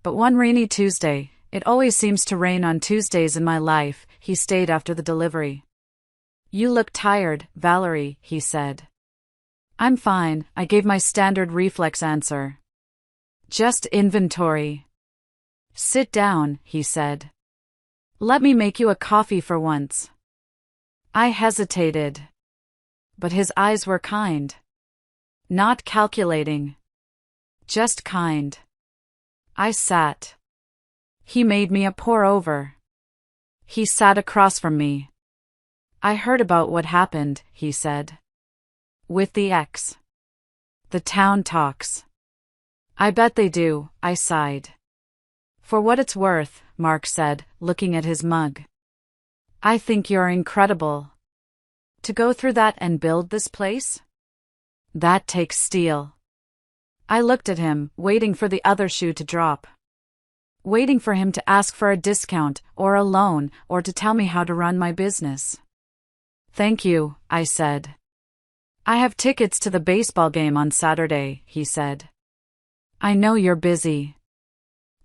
But one rainy Tuesday, it always seems to rain on Tuesdays in my life, he stayed after the delivery. You look tired, Valerie, he said. I'm fine, I gave my standard reflex answer. Just inventory. Sit down, he said. Let me make you a coffee for once. I hesitated. But his eyes were kind. Not calculating. Just kind. I sat. He made me a pour-over. He sat across from me. I heard about what happened, he said. With the ex. The town talks. I bet they do, I sighed. For what it's worth, Mark said, looking at his mug. I think you're incredible. To go through that and build this place? That takes steel. I looked at him, waiting for the other shoe to drop. Waiting for him to ask for a discount, or a loan, or to tell me how to run my business. Thank you, I said. I have tickets to the baseball game on Saturday, he said. I know you're busy.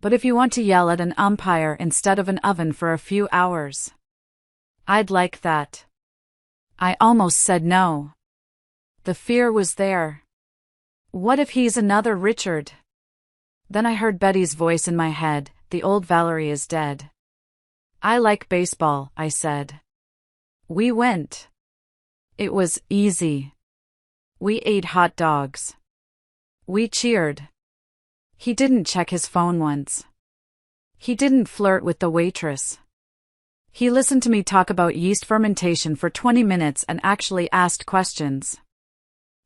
But if you want to yell at an umpire instead of an oven for a few hours, I'd like that. I almost said no. The fear was there. What if he's another Richard? Then I heard Betty's voice in my head, the old Valerie is dead. I like baseball, I said. We went. It was easy. We ate hot dogs. We cheered. He didn't check his phone once. He didn't flirt with the waitress. He listened to me talk about yeast fermentation for 20 minutes and actually asked questions.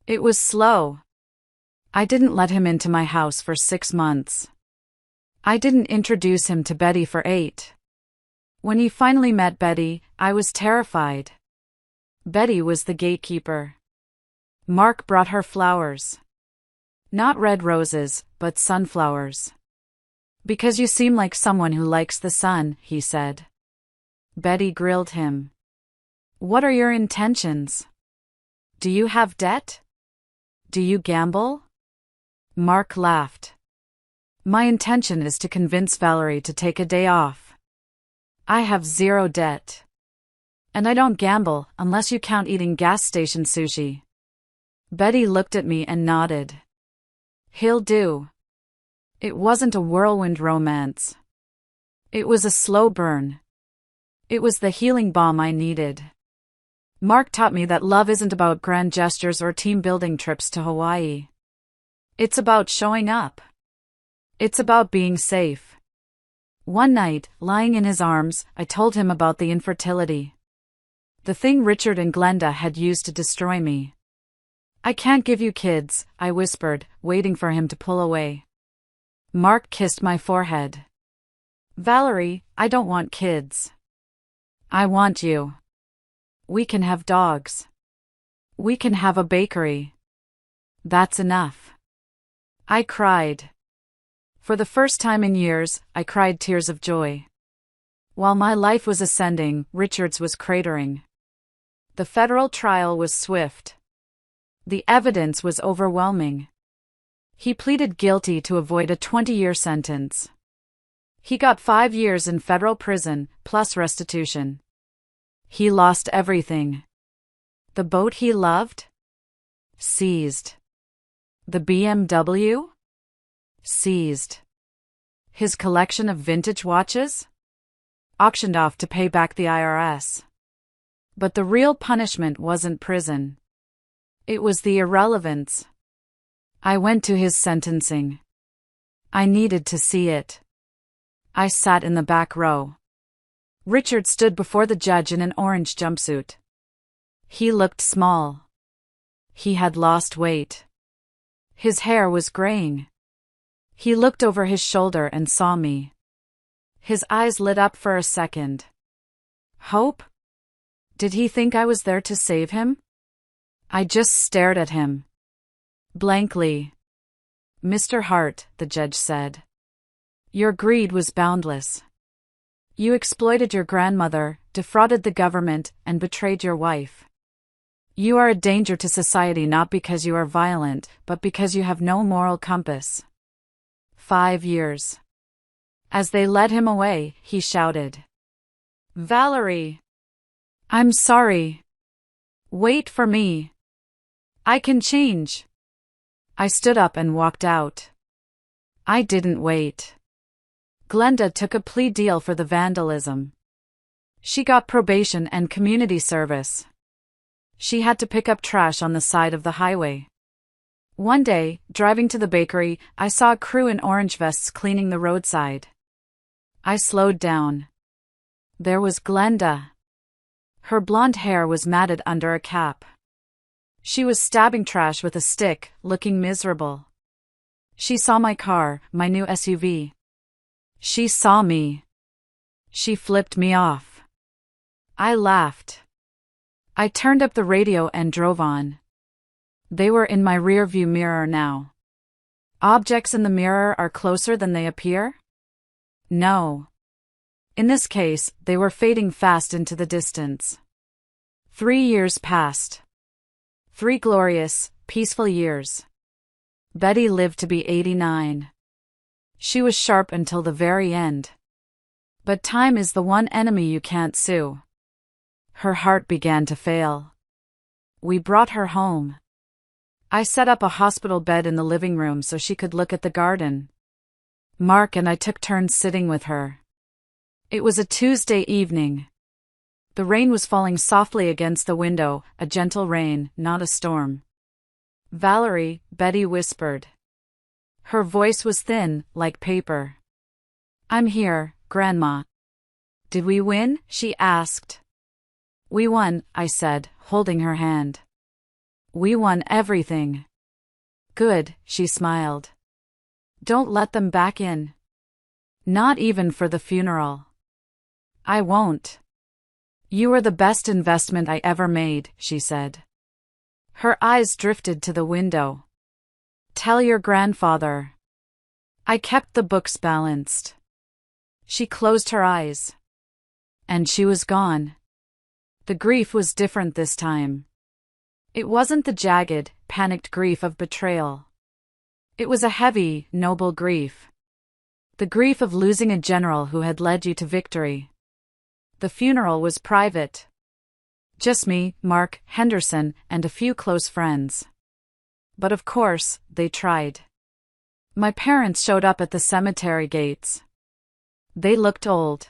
It was slow. I didn't let him into my house for 6 months. I didn't introduce him to Betty for 8. When he finally met Betty, I was terrified. Betty was the gatekeeper. Mark brought her flowers. Not red roses, but sunflowers. Because you seem like someone who likes the sun, he said. Betty grilled him. What are your intentions? Do you have debt? Do you gamble? Mark laughed. My intention is to convince Valerie to take a day off. I have 0 debt. And I don't gamble unless you count eating gas station sushi. Betty looked at me and nodded. He'll do. It wasn't a whirlwind romance. It was a slow burn. It was the healing balm I needed. Mark taught me that love isn't about grand gestures or team-building trips to Hawaii. It's about showing up. It's about being safe. One night, lying in his arms, I told him about the infertility. The thing Richard and Glenda had used to destroy me. I can't give you kids, I whispered, waiting for him to pull away. Mark kissed my forehead. Valerie, I don't want kids. I want you. We can have dogs. We can have a bakery. That's enough. I cried. For the first time in years, I cried tears of joy. While my life was ascending, Richard's was cratering. The federal trial was swift. The evidence was overwhelming. He pleaded guilty to avoid a 20-year sentence. He got 5 years in federal prison, plus restitution. He lost everything. The boat he loved? Seized. The BMW? Seized. His collection of vintage watches? Auctioned off to pay back the IRS. But the real punishment wasn't prison. It was the irrelevance. I went to his sentencing. I needed to see it. I sat in the back row. Richard stood before the judge in an orange jumpsuit. He looked small. He had lost weight. His hair was graying. He looked over his shoulder and saw me. His eyes lit up for a second. Hope? Did he think I was there to save him? I just stared at him. Blankly. Mr. Hart, the judge said. Your greed was boundless. You exploited your grandmother, defrauded the government, and betrayed your wife. You are a danger to society not because you are violent, but because you have no moral compass. 5 years. As they led him away, he shouted. Valerie! I'm sorry. Wait for me. I can change. I stood up and walked out. I didn't wait. Glenda took a plea deal for the vandalism. She got probation and community service. She had to pick up trash on the side of the highway. One day, driving to the bakery, I saw a crew in orange vests cleaning the roadside. I slowed down. There was Glenda. Her blonde hair was matted under a cap. She was stabbing trash with a stick, looking miserable. She saw my car, my new SUV. She saw me. She flipped me off. I laughed. I turned up the radio and drove on. They were in my rearview mirror now. Objects in the mirror are closer than they appear? No. In this case, they were fading fast into the distance. 3 years passed. 3 glorious, peaceful years. Betty lived to be 89. She was sharp until the very end. But time is the one enemy you can't sue. Her heart began to fail. We brought her home. I set up a hospital bed in the living room so she could look at the garden. Mark and I took turns sitting with her. It was a Tuesday evening. The rain was falling softly against the window, a gentle rain, not a storm. Valerie, Betty whispered. Her voice was thin, like paper. I'm here, Grandma. Did we win? She asked. We won, I said, holding her hand. We won everything. Good, she smiled. Don't let them back in. Not even for the funeral. I won't. You were the best investment I ever made, she said. Her eyes drifted to the window. Tell your grandfather. I kept the books balanced. She closed her eyes. And she was gone. The grief was different this time. It wasn't the jagged, panicked grief of betrayal. It was a heavy, noble grief. The grief of losing a general who had led you to victory. The funeral was private. Just me, Mark, Henderson, and a few close friends. But of course, they tried. My parents showed up at the cemetery gates. They looked old.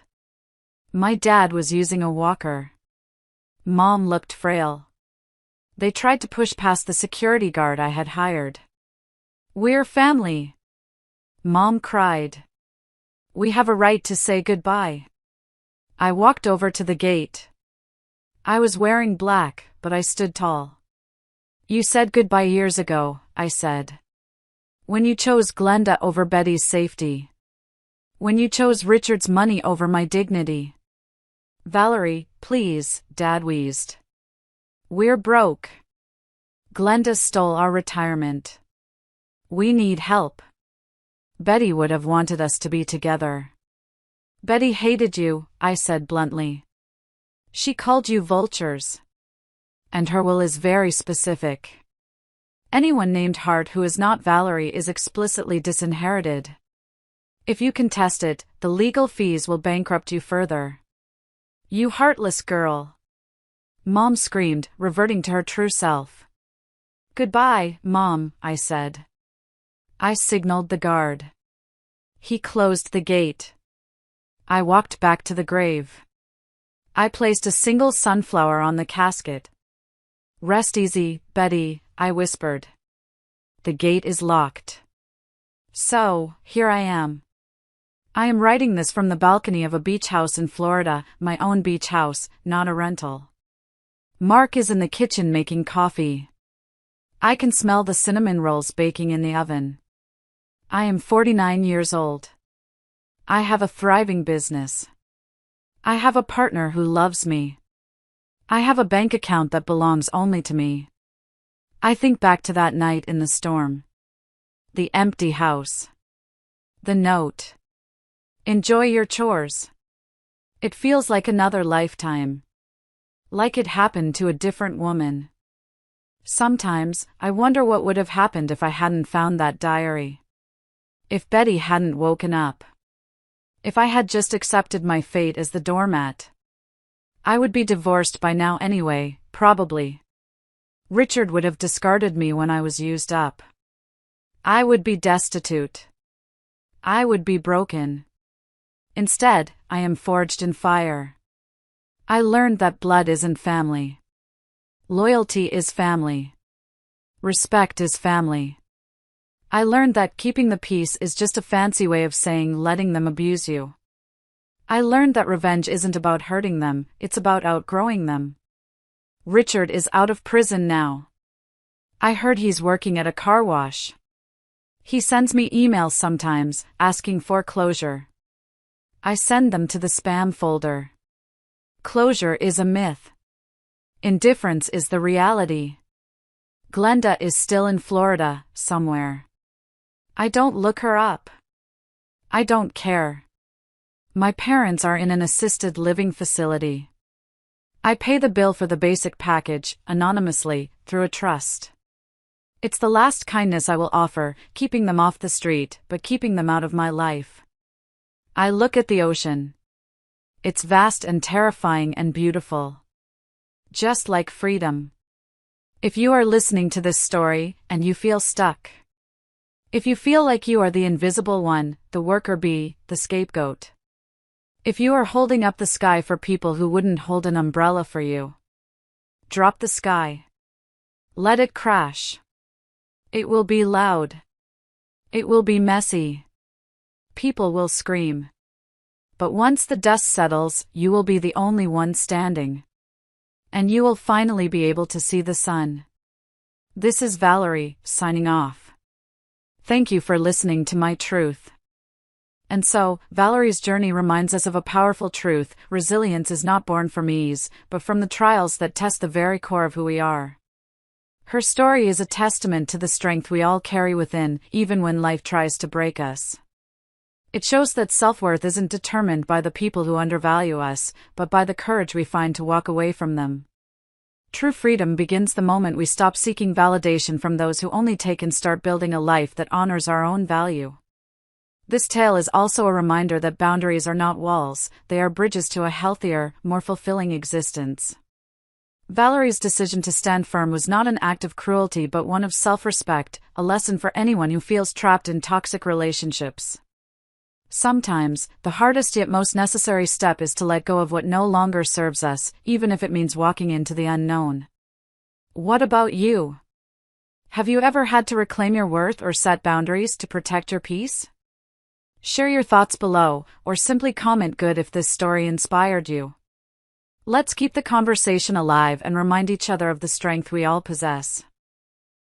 My dad was using a walker. Mom looked frail. They tried to push past the security guard I had hired. We're family. Mom cried. We have a right to say goodbye. I walked over to the gate. I was wearing black, but I stood tall. You said goodbye years ago, I said. When you chose Glenda over Betty's safety. When you chose Richard's money over my dignity. Valerie, please, Dad wheezed. We're broke. Glenda stole our retirement. We need help. Betty would have wanted us to be together. Betty hated you, I said bluntly. She called you vultures. And her will is very specific. Anyone named Hart who is not Valerie is explicitly disinherited. If you contest it, the legal fees will bankrupt you further. You heartless girl. Mom screamed, reverting to her true self. Goodbye, Mom, I said. I signaled the guard. He closed the gate. I walked back to the grave. I placed a single sunflower on the casket. Rest easy, Betty, I whispered. The gate is locked. So, here I am. I am writing this from the balcony of a beach house in Florida, my own beach house, not a rental. Mark is in the kitchen making coffee. I can smell the cinnamon rolls baking in the oven. I am 49 years old. I have a thriving business. I have a partner who loves me. I have a bank account that belongs only to me. I think back to that night in the storm. The empty house. The note. Enjoy your chores. It feels like another lifetime. Like it happened to a different woman. Sometimes, I wonder what would have happened if I hadn't found that diary. If Betty hadn't woken up. If I had just accepted my fate as the doormat. I would be divorced by now anyway, probably. Richard would have discarded me when I was used up. I would be destitute. I would be broken. Instead, I am forged in fire. I learned that blood isn't family. Loyalty is family. Respect is family. I learned that keeping the peace is just a fancy way of saying letting them abuse you. I learned that revenge isn't about hurting them, it's about outgrowing them. Richard is out of prison now. I heard he's working at a car wash. He sends me emails sometimes, asking for closure. I send them to the spam folder. Closure is a myth. Indifference is the reality. Glenda is still in Florida, somewhere. I don't look her up. I don't care. My parents are in an assisted living facility. I pay the bill for the basic package, anonymously, through a trust. It's the last kindness I will offer, keeping them off the street, but keeping them out of my life. I look at the ocean. It's vast and terrifying and beautiful. Just like freedom. If you are listening to this story, and you feel stuck. If you feel like you are the invisible one, the worker bee, the scapegoat. If you are holding up the sky for people who wouldn't hold an umbrella for you. Drop the sky. Let it crash. It will be loud. It will be messy. People will scream. But once the dust settles, you will be the only one standing. And you will finally be able to see the sun. This is Valerie, signing off. Thank you for listening to my truth. And so, Valerie's journey reminds us of a powerful truth: resilience is not born from ease, but from the trials that test the very core of who we are. Her story is a testament to the strength we all carry within, even when life tries to break us. It shows that self-worth isn't determined by the people who undervalue us, but by the courage we find to walk away from them. True freedom begins the moment we stop seeking validation from those who only take and start building a life that honors our own value. This tale is also a reminder that boundaries are not walls, they are bridges to a healthier, more fulfilling existence. Valerie's decision to stand firm was not an act of cruelty but one of self-respect, a lesson for anyone who feels trapped in toxic relationships. Sometimes, the hardest yet most necessary step is to let go of what no longer serves us, even if it means walking into the unknown. What about you? Have you ever had to reclaim your worth or set boundaries to protect your peace? Share your thoughts below, or simply comment good if this story inspired you. Let's keep the conversation alive and remind each other of the strength we all possess.